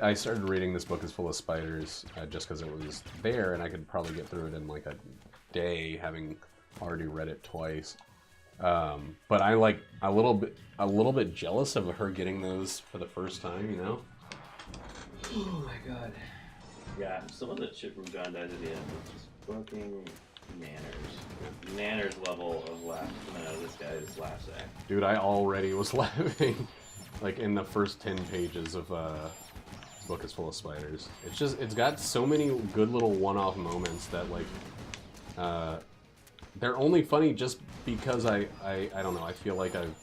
I started reading this book is full of spiders just because it was there, and I could probably get through it in like a day, having already read it twice. But I like a little bit jealous of her getting those for the first time, you know? Oh my god. Yeah, some of the shit from John Dies at the End was just fucking manners. Manners level of laugh coming out of this guy's laugh sack. Dude, I already was laughing like in the first 10 pages of book is full of spiders. It's got so many good little one-off moments that like they're only funny just because I don't know, I feel like I've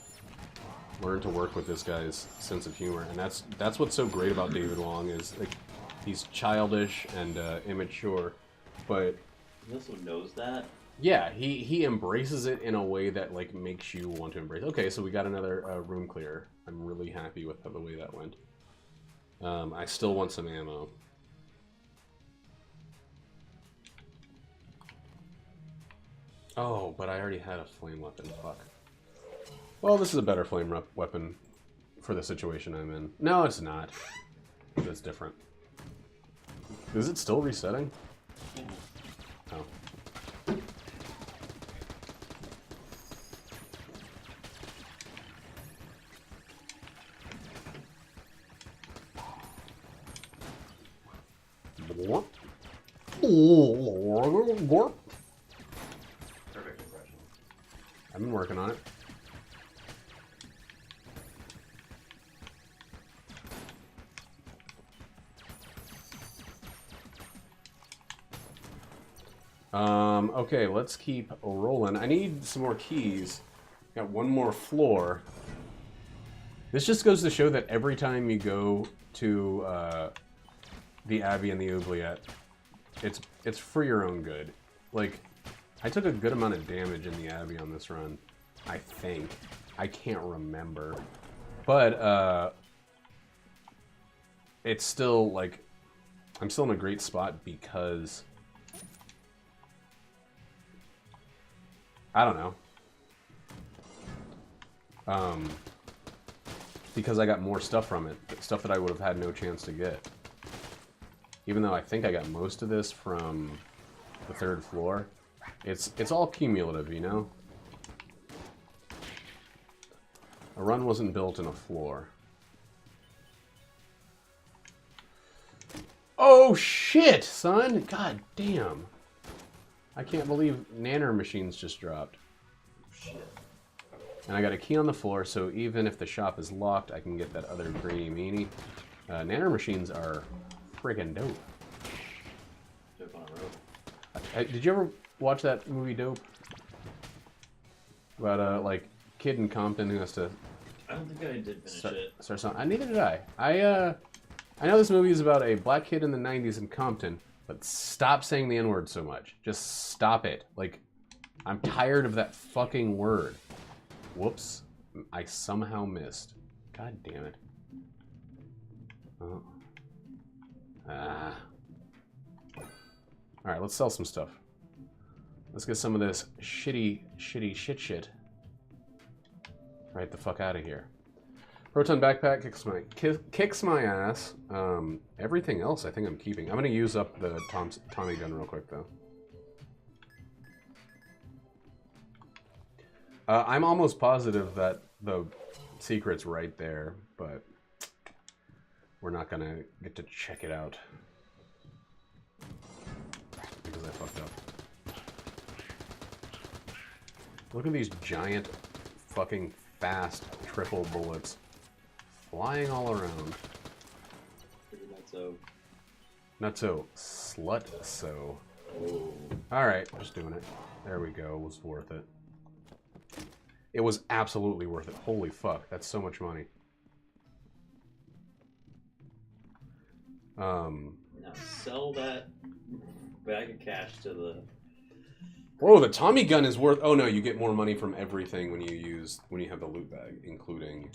learned to work with this guy's sense of humor, and that's what's so great about David Wong is like he's childish and immature, but he also knows that. yeah, he embraces it in a way that like makes you want to embrace. Okay, so we got another room clear. I'm really happy with the way that went. I still want some ammo. Oh, but I already had a flame weapon. Fuck. Well, this is a better flame weapon for the situation I'm in. No, it's not. It's different. Is it still resetting? Oh. Perfect impression. I've been working on it. Okay, let's keep rolling. I need some more keys. Got one more floor. This just goes to show that every time you go to the Abbey and the Oubliette, it's for your own good. Like, I took a good amount of damage in the Abbey on this run, I think. I can't remember. But, it's still, like, I'm still in a great spot because... I don't know. Because I got more stuff from it. Stuff that I would have had no chance to get. Even though I think I got most of this from the 3rd floor. It's all cumulative, you know? A run wasn't built in a floor. Oh shit, son! God damn. I can't believe nanner machines just dropped. Shit. And I got a key on the floor, so even if the shop is locked, I can get that other greeny meanie. Nanner machines are friggin' dope. Dope on a rope. Did you ever watch that movie Dope? About like kid in Compton who has to. I don't think I did finish it. Start something. Neither did I. I know this movie is about a black kid in the '90s in Compton, but stop saying the N-word so much. Just stop it. Like, I'm tired of that fucking word. Whoops. I somehow missed. God damn it. Oh. Ah. Alright, let's sell some stuff. Let's get some of this shitty shit. Right the fuck out of here. Proton backpack kicks my ass. Everything else I think I'm keeping. I'm gonna use up the Tommy gun real quick though. I'm almost positive that the secret's right there, but we're not gonna get to check it out because I fucked up. Look at these giant fucking fast triple bullets flying all around. Not so. Slut so. Oh. Alright, just doing it. There we go. It was worth it. It was absolutely worth it. Holy fuck, that's so much money. Now sell that bag of cash to the... Whoa, the Tommy gun is worth... Oh no, you get more money from everything when you have the loot bag, including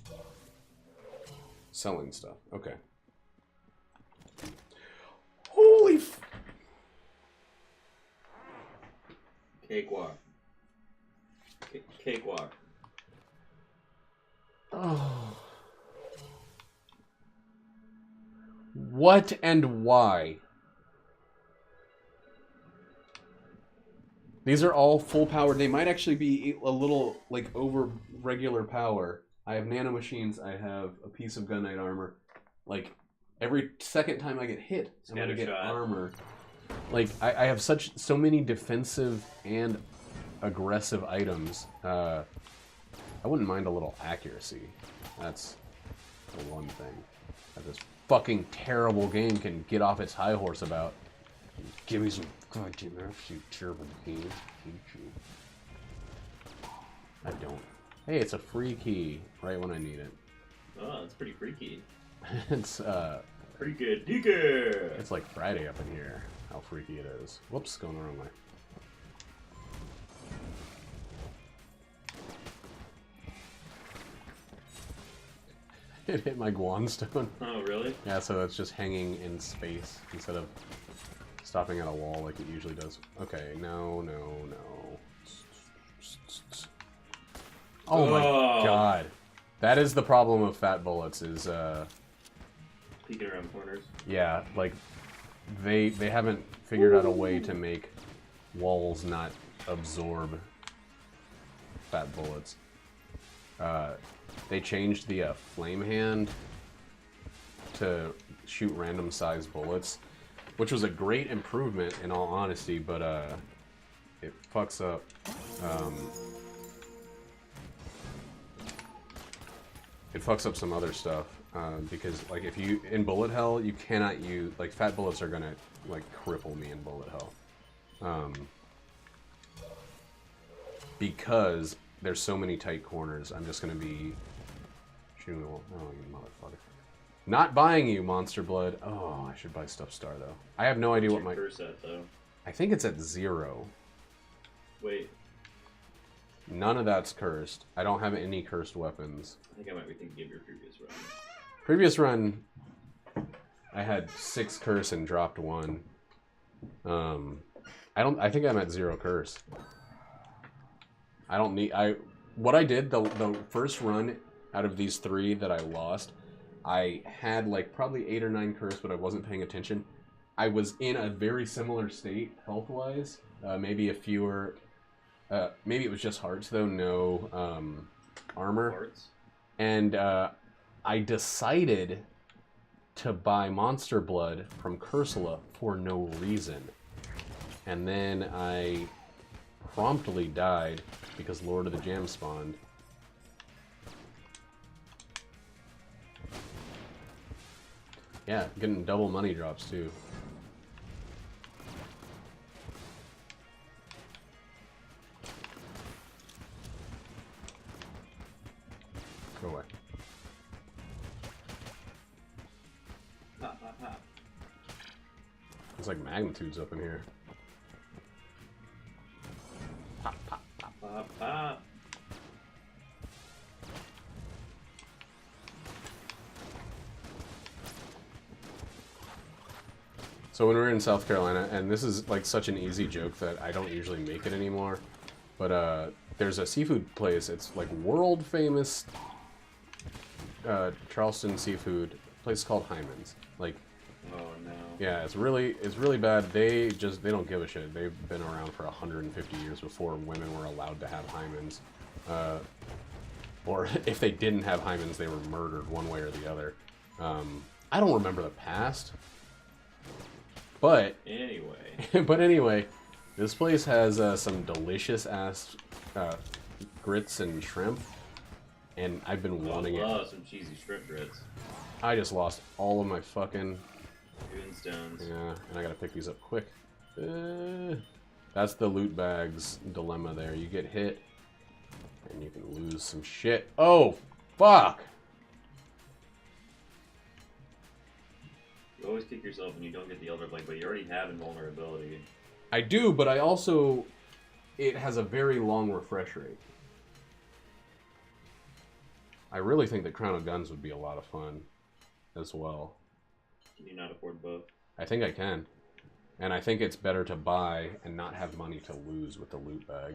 selling stuff. Okay. Holy f... Cakewalk. Cakewalk. Oh. What and why? These are all full powered. They might actually be a little like over regular power. I have nano machines. I have a piece of gun knight armor. Like every second time I get hit, I'm gonna get armor. Like I have so many defensive and aggressive items. I wouldn't mind a little accuracy. That's the one thing that this fucking terrible game can get off its high horse about. Give me some goddamn you terrible game. Hate you. I don't. Hey, it's a free key right when I need it. Oh, it's pretty freaky. It's pretty good. Digger. It's like Friday up in here. How freaky it is. Whoops, going the wrong way. It hit my Guanstone. Oh, really? Yeah, so it's just hanging in space instead of stopping at a wall like it usually does. Okay, no. Oh my god. That is the problem of fat bullets is, peeking around corners. yeah, like, they haven't figured out a way to make walls not absorb fat bullets. They changed the flame hand to shoot random size bullets, which was a great improvement in all honesty, but it fucks up some other stuff because like if you in bullet hell you cannot use like fat bullets are gonna like cripple me in bullet hell. because there's so many tight corners, I'm just going to be shooting the wall. Oh, you motherfucker. Not buying you, Monster Blood. Oh, I should buy Stuff Star, though. I have no idea what my... curse at, though? I think it's at 0. Wait. None of that's cursed. I don't have any cursed weapons. I think I might be thinking of your previous run. Previous run, I had 6 curse and dropped 1. I think I'm at 0 curse. I don't need... What I did, the first run out of these 3 that I lost, I had like probably 8 or 9 curse, but I wasn't paying attention. I was in a very similar state health-wise. Maybe a fewer... maybe it was just hearts, though. No armor. Hearts? And I decided to buy Monster Blood from Cursula for no reason. And then I promptly died because Lord of the Jam spawned. Yeah, getting double money drops too. Go away. Pop, pop, pop. There's like magnitudes up in here. Pop, pop, pop. Pop, pop. So when we were in South Carolina, and this is like such an easy joke that I don't usually make it anymore, but there's a seafood place. It's like world famous Charleston seafood place called Hyman's. Like, Oh no. yeah, it's really bad. They don't give a shit. They've been around for 150 years before women were allowed to have hymens. Or if they didn't have hymens, they were murdered one way or the other. I don't remember the past. But anyway, this place has some delicious ass grits and shrimp, and I've been wanting it. Some cheesy shrimp grits. I just lost all of my fucking Moonstones. yeah, and I gotta pick these up quick. That's the loot bags dilemma there. You get hit, and you can lose some shit. Oh, fuck! You always kick yourself when you don't get the Elder Blade, but you already have invulnerability. I do, but I also... It has a very long refresh rate. I really think that Crown of Guns would be a lot of fun as well. Can you not afford both? I think I can. And I think it's better to buy and not have money to lose with the loot bag.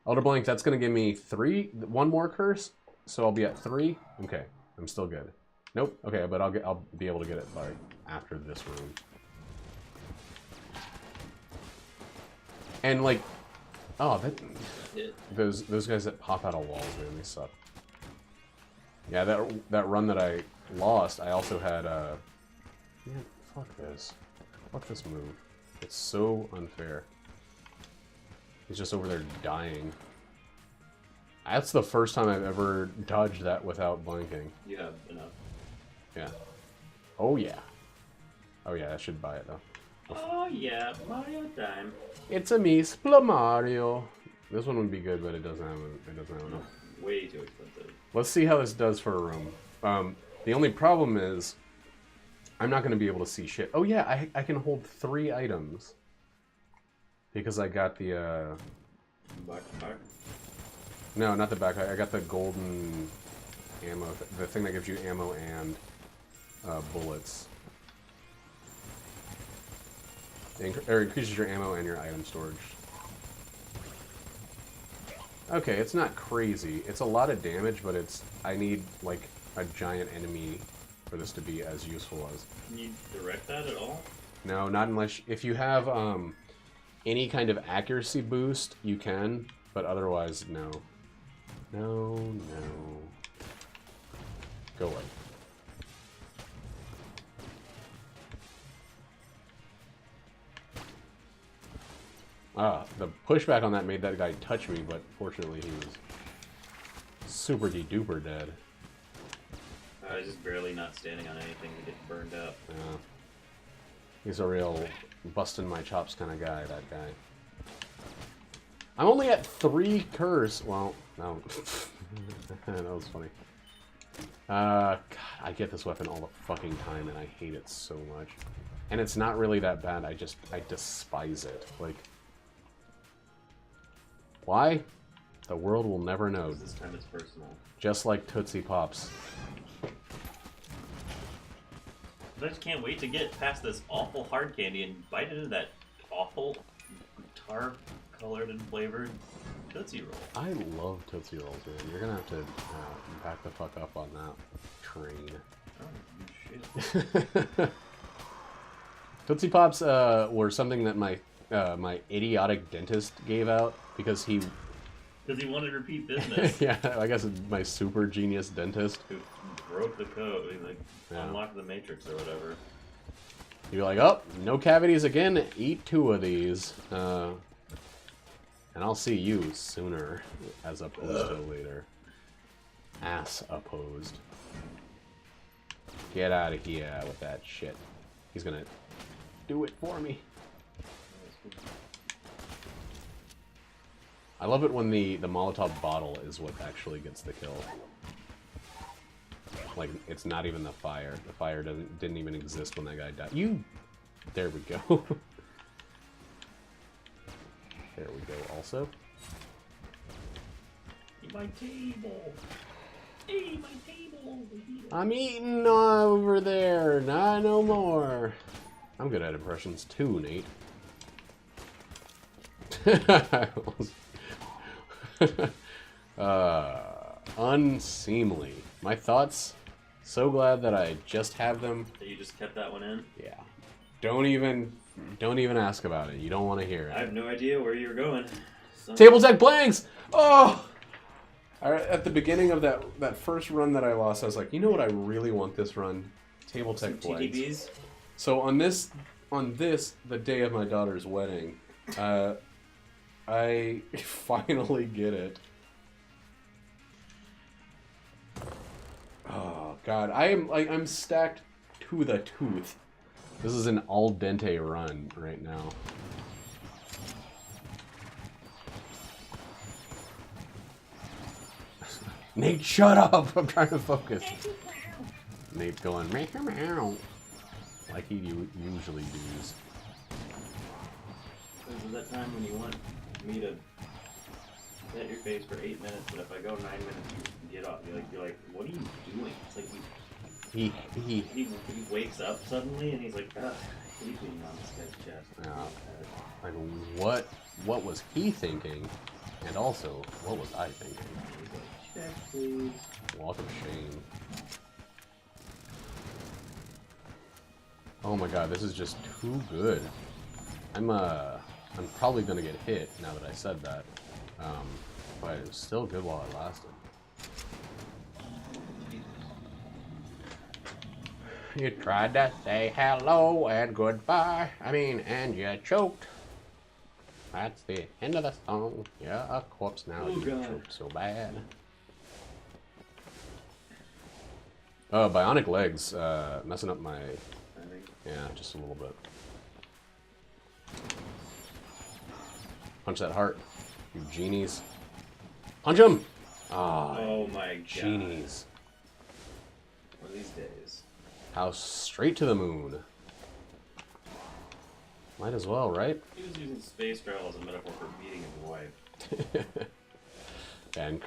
Elder Blank, that's going to give me 1 more curse, so I'll be at 3. Okay, I'm still good. Nope. Okay, but I'll be able to get it by after this room. And like, oh, those guys that pop out of walls, man, they suck. Yeah, that run that I lost, I also had man, fuck this. Fuck this move. It's so unfair. He's just over there dying. That's the first time I've ever dodged that without blinking. You have enough. Yeah. Oh yeah. Oh yeah, I should buy it though. Oh yeah, Mario time. It's a me, Spla Mario. This one would be good, but it doesn't have enough. Way too expensive. Let's see how this does for a room. The only problem is I'm not going to be able to see shit. Oh yeah, I can hold 3 items because I got the Backpack? no, not the backpack. I got the golden ammo, the thing that gives you ammo and bullets. Or increases your ammo and your item storage. Okay, it's not crazy. It's a lot of damage, but I need like a giant enemy for this to be as useful as. Can you direct that at all? No, not unless if you have any kind of accuracy boost, you can, but otherwise, no. No. Go away. The pushback on that made that guy touch me, but fortunately he was super de-duper dead. I was just barely not standing on anything to get burned up. Yeah. He's a real busting my chops kind of guy, that guy. I'm only at 3 curse. Well, no. That was funny. God, I get this weapon all the fucking time, and I hate it so much. And it's not really that bad. I despise it. Like, why? The world will never know. This time it's personal. Just like Tootsie Pops. I just can't wait to get past this awful hard candy and bite into that awful tar-colored and flavored Tootsie Roll. I love Tootsie Rolls, man. You're gonna have to back the fuck up on that train. Oh, shit. Tootsie Pops were something that my my idiotic dentist gave out because he wanted repeat business. yeah, I guess my super genius dentist Who broke the code, he, like, Yeah. unlocked the matrix or whatever. He'd be like, oh, no cavities again, eat 2 of these. And I'll see you sooner, as opposed to later. Ass opposed. Get out of here with that shit. He's gonna do it for me. I love it when the Molotov bottle is what actually gets the kill. Like, it's not even the fire. The fire didn't even exist when that guy died. There we go. There we go also. Eat my table! Eat my table! I'm eating over there, not no more. I'm good at impressions too, Nate. Unseemly. My thoughts, so glad that I just have them. That you just kept that one in? Yeah. Don't even ask about it. You don't want to hear it. I have no idea where you're going. Table Tech Blanks! Oh! At the beginning of that first run that I lost, I was like, you know what I really want this run? Table Tech Blanks. TTBs? So on this, the day of my daughter's wedding, I finally get it. Oh god, I'm stacked to the tooth. This is an al dente run right now. Nate, shut up! I'm trying to focus. Nate's going meow meow, like he usually does. This is that time when you want me to pet your face for 8 minutes, but if I go 9 minutes, you get off. You're like, what are you doing? It's like he wakes up suddenly and he's like, ugh, sleeping on this guy's chest. Like what was he thinking? And also, what was I thinking? He's like, check please. Walk of shame. Oh my god, this is just too good. I'm probably gonna get hit now that I said that. But it was still good while it lasted. You tried to say hello and goodbye. And you choked. That's the end of the song. You're a corpse now. You choked so bad. Bionic legs, messing up my... Yeah, just a little bit. Punch that heart, you genies. Punch him! Oh my god. Genies. One of these days. How straight to the moon. Might as well, right? He was using space travel as a metaphor for meeting his wife. And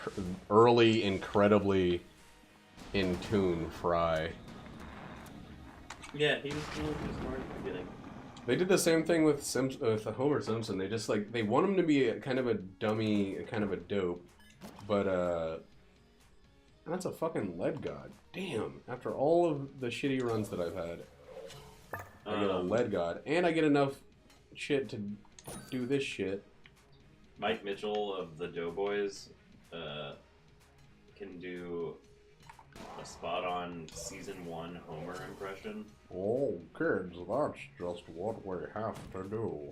early, incredibly in tune Fry. Yeah, he was smart at the beginning. They did the same thing with Homer Simpson. They just they want him to be kind of a dummy, kind of a dope, but that's a fucking lead god. Damn! After all of the shitty runs that I've had, I get a lead god, and I get enough shit to do this shit. Mike Mitchell of the Doughboys can do a spot-on season 1 Homer impression. Oh, kids, that's just what we have to do.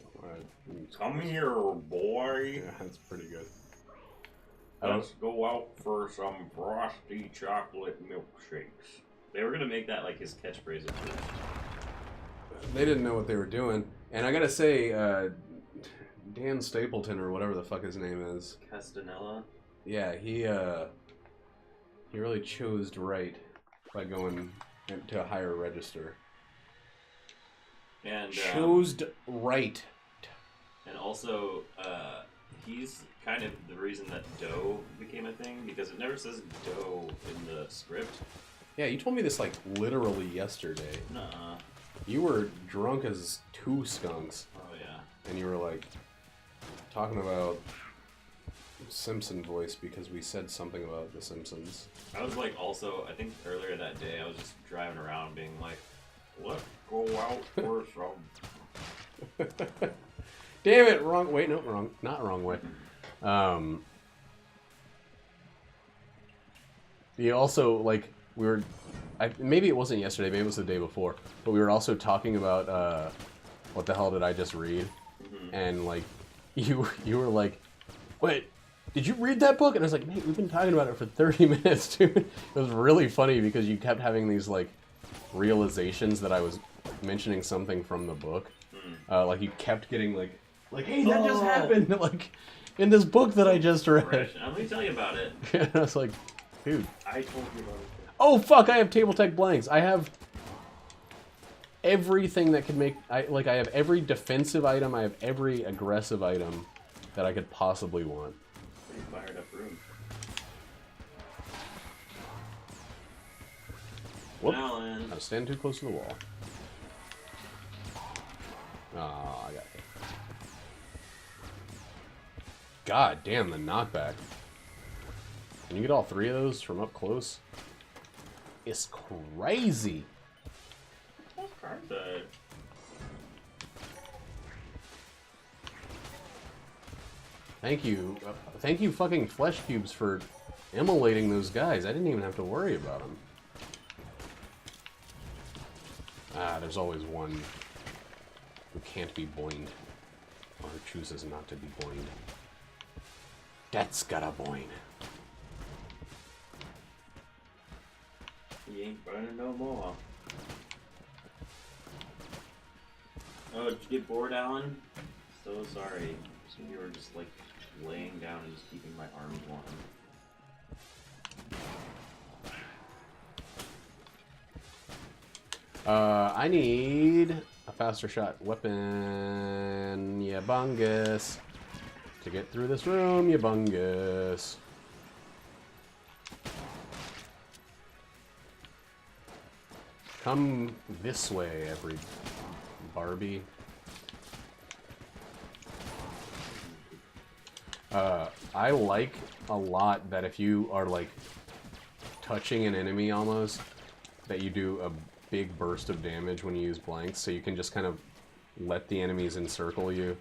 Come here, boy. Yeah, that's pretty good. Let's go out for some frosty chocolate milkshakes. They were gonna make that like his catchphrase at first. They didn't know what they were doing, and I gotta say, Dan Stapleton or whatever the fuck his name is. Castanella. Yeah, he really chose right by going to a higher register. And chose right. And also, he's kind of the reason that dough became a thing, because it never says dough in the script. Yeah, you told me this, like, literally yesterday. Nuh-uh. You were drunk as two skunks. Oh, yeah. And you were, like, talking about Simpson voice because we said something about The Simpsons. I was, like, also, I think earlier that day, I was just driving around being like, let's go out for some... Damn it, wrong. Wait, no, wrong. Not wrong way. You also, like, we were... maybe it wasn't yesterday, maybe it was the day before, but we were also talking about, what the hell did I just read? Mm-hmm. And, like, you were like, wait, did you read that book? And I was like, mate, we've been talking about it for 30 minutes, dude. It was really funny because you kept having these, like, realizations that I was mentioning something from the book. Like, you kept getting, like, hey, that just happened, like, in this book that I just read. Right. Let me tell you about it. And I was like, dude. I told you about it. Oh, fuck, I have Table Tech blanks. I have everything that could make... I have every defensive item, I have every aggressive item that I could possibly want. Pretty fired up room. Whoop. Alan. I was standing too close to the wall. Oh, I got hit. God damn, the knockback. Can you get all three of those from up close? It's crazy. What's card that? Thank you. Thank you fucking Flesh Cubes for immolating those guys. I didn't even have to worry about them. Ah, there's always one who can't be boined. Or who chooses not to be boined. That's gotta boin. He ain't burning no more. Oh, did you get bored, Alan? So sorry. So you were just like laying down and just keeping my arms warm. I need a faster shot weapon. Yeah, bungus. To get through this room, you bungus. Come this way, every Barbie. I like a lot that if you are, like, touching an enemy almost, that you do a big burst of damage when you use blanks, so you can just kind of let the enemies encircle you,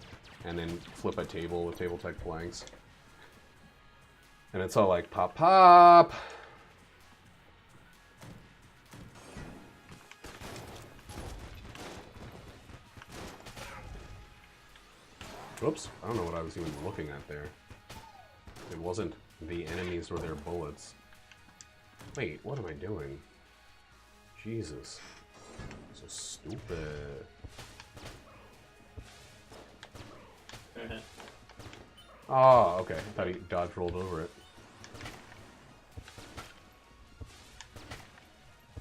and then flip a table with Table Tech blanks. And it's all like, pop, pop! Whoops, I don't know what I was even looking at there. It wasn't the enemies or their bullets. Wait, what am I doing? Jesus. So stupid. Oh, okay. I thought he dodge rolled over it.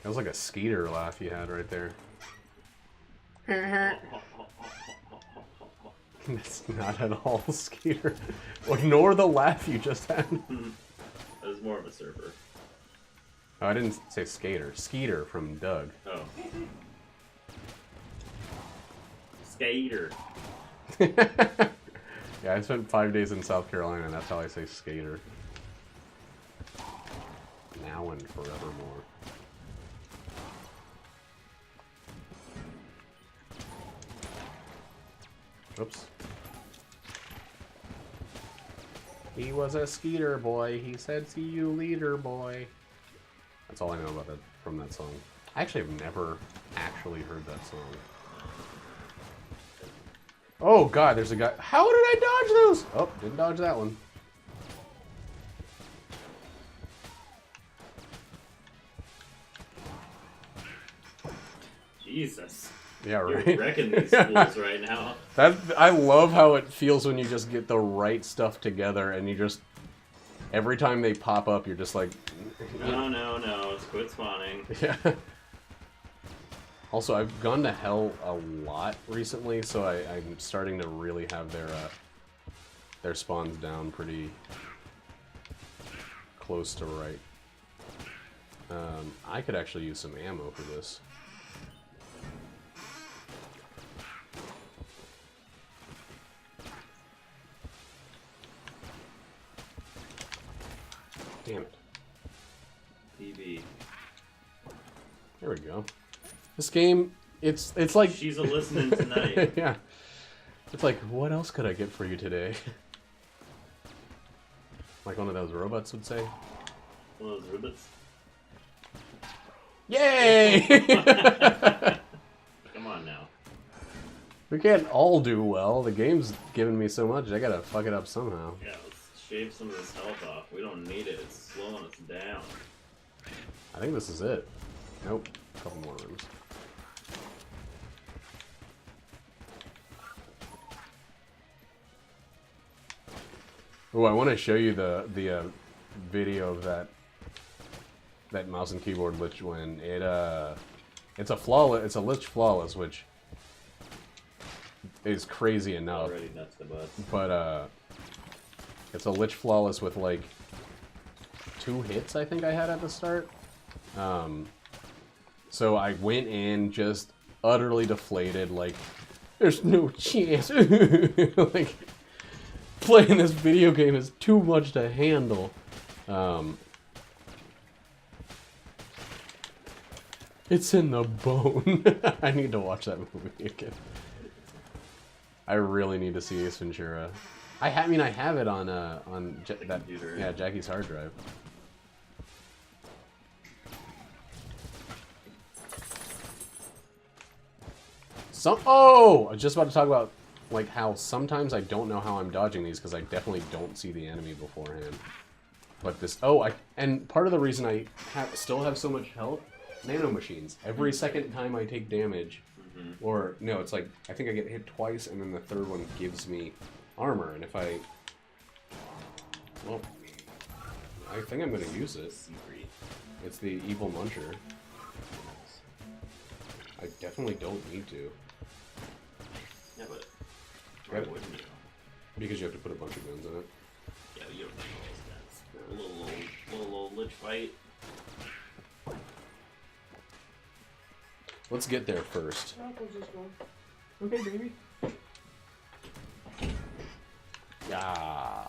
That was like a Skeeter laugh you had right there. That's not at all Skeeter. Ignore the laugh you just had. That was more of a surfer. Oh, I didn't say skater. Skeeter from Doug. Oh. Skater. Yeah, I spent 5 days in South Carolina, and that's how I say skater. Now and forevermore. Oops. He was a Skeeter boy. He said, "See you later, boy." That's all I know about that from that song. I actually have never actually heard that song. Oh god, there's a guy. How did I dodge those? Oh, didn't dodge that one. Jesus. Yeah, You're right. wrecking these fools right now. I love how it feels when you just get the right stuff together and you just every time they pop up, you're just like, No, it's quit spawning. yeah. Also, I've gone to hell a lot recently, so I'm starting to really have their spawns down pretty close to right. I could actually use some ammo for this. Damn it. PB. There we go. This game, it's like... She's a listening tonight. Yeah. It's like, what else could I get for you today? Like one of those robots would say. One of those ribbits. Yay! Come on now. We can't all do well. The game's giving me so much, I gotta fuck it up somehow. Yeah, let's shave some of this health off. We don't need it. It's slowing us down. I think this is it. Nope. A couple more rooms. Oh, I want to show you the video of that mouse and keyboard lich when it's a lich flawless, which is crazy enough. Already nuts the butt. But it's a lich flawless with like 2 hits I think I had at the start. So I went in just utterly deflated, like there's no chance. Like playing this video game is too much to handle. It's in the bone. I need to watch that movie again. I really need to see Ace Ventura. I mean, I have it on that computer. Yeah, Jackie's hard drive. Oh, I was just about to talk about like how sometimes I don't know how I'm dodging these because I definitely don't see the enemy beforehand. But this, and part of the reason I still have so much health, nano machines. Every second time I take damage, or no, it's like I think I get hit twice, and then the third one gives me armor. And if I, well, I think I'm gonna use it. It's the evil muncher. I definitely don't need to. Yeah, but why wouldn't you? Because you have to put a bunch of guns in it. Yeah, you don't need all those guns. A little old lich fight. Let's get there first. Okay, baby. Yeah.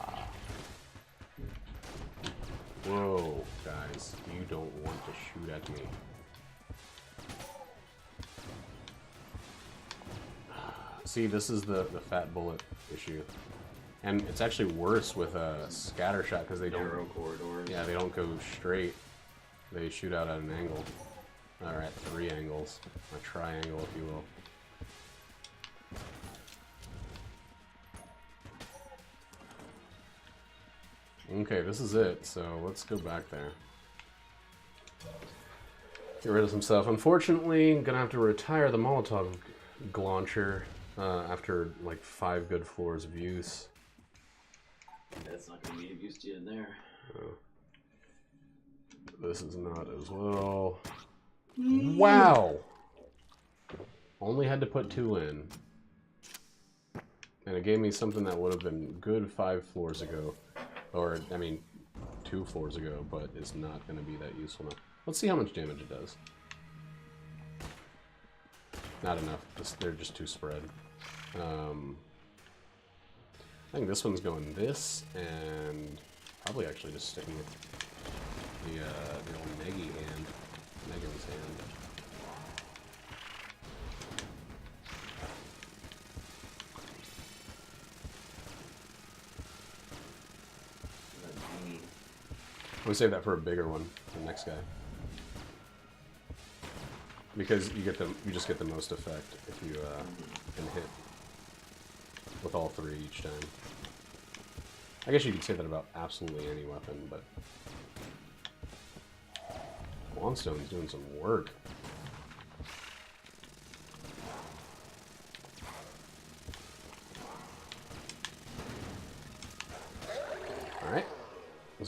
Whoa, guys. You don't want to shoot at me. See, this is the fat bullet issue. And it's actually worse with a scatter shot because they don't... Narrow corridors. Yeah, they don't go straight. They shoot out at an angle. Alright, 3 angles. A triangle, if you will. Okay, this is it, so let's go back there. Get rid of some stuff. Unfortunately, I'm gonna have to retire the Molotov launcher after like 5 good floors of use. That's not going to be of use to you in there. This is not as well. Wow! Only had to put 2 in. And it gave me something that would have been good 5 floors ago. Or, I mean, 2 floors ago, but it's not going to be that useful now. Let's see how much damage it does. Not enough. They're just too spread. I think this one's going this, and probably actually just sticking with the old Megan's hand. I'm gonna save that for a bigger one, the next guy, because you just get the most effect if you can hit with all 3 each time. I guess you could say that about absolutely any weapon, but Wandstone's doing some work.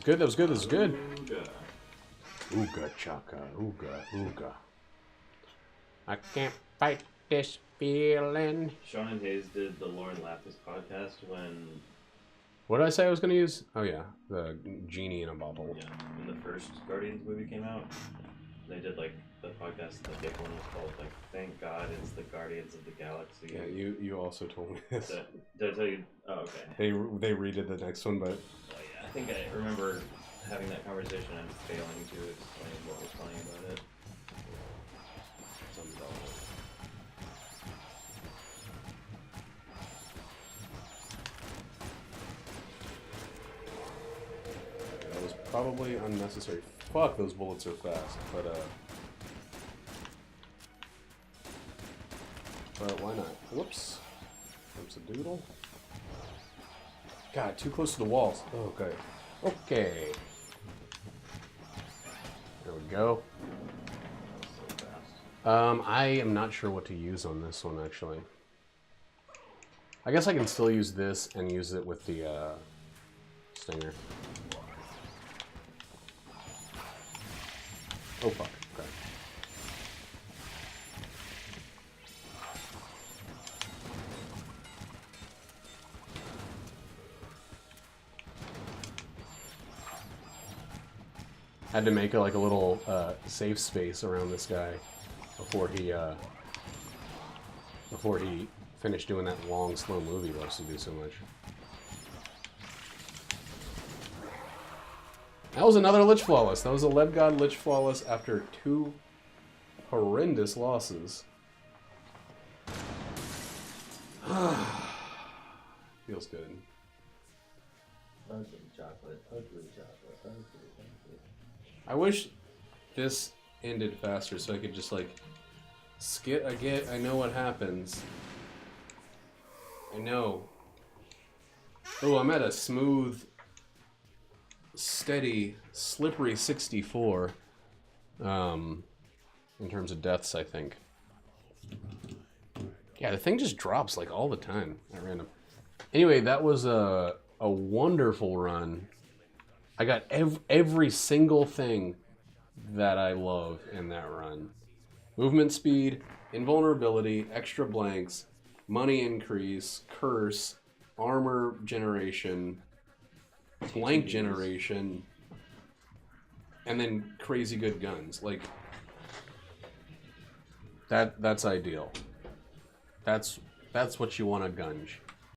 good. That was good. That was good. Ooga. Ooga chaka. Ooga. Ooga. I can't fight this feeling. Sean and Hayes did the Lauren Lapkus podcast when... What did I say I was going to use? Oh, yeah. The genie in a bottle. Yeah, when the first Guardians movie came out, they did, like, the podcast, the big one was called, like, Thank God It's the Guardians of the Galaxy. Yeah, you also told me this. Did I tell you? Oh, okay. They redid the next one, but... Oh, yeah, I think I remember having that conversation and failing to explain what was funny about it. Something about it. That was probably unnecessary. Fuck, those bullets are fast, but why not? Whoops. Oops a doodle. God, too close to the walls. Oh, okay. Okay. There we go. So fast. I am not sure what to use on this one, actually. I guess I can still use this and use it with the, stinger. Oh, fuck. Okay. Had to make like a little safe space around this guy before he finished doing that long, slow movie he loves to do so much. That was another Lich Flawless. That was a Lead God Lich Flawless after 2 horrendous losses. Feels good. Ugly chocolate, ugly chocolate, ugly. I wish this ended faster so I could just like skip. I know what happens. I know. Oh, I'm at a smooth, steady, slippery 64 in terms of deaths, I think. Yeah, the thing just drops like all the time at random. Anyway, that was a wonderful run. I got every single thing that I love in that run. Movement speed, invulnerability, extra blanks, money increase, curse, armor generation, blank generation, and then crazy good guns. Like, that's ideal. That's what you want a Gunge.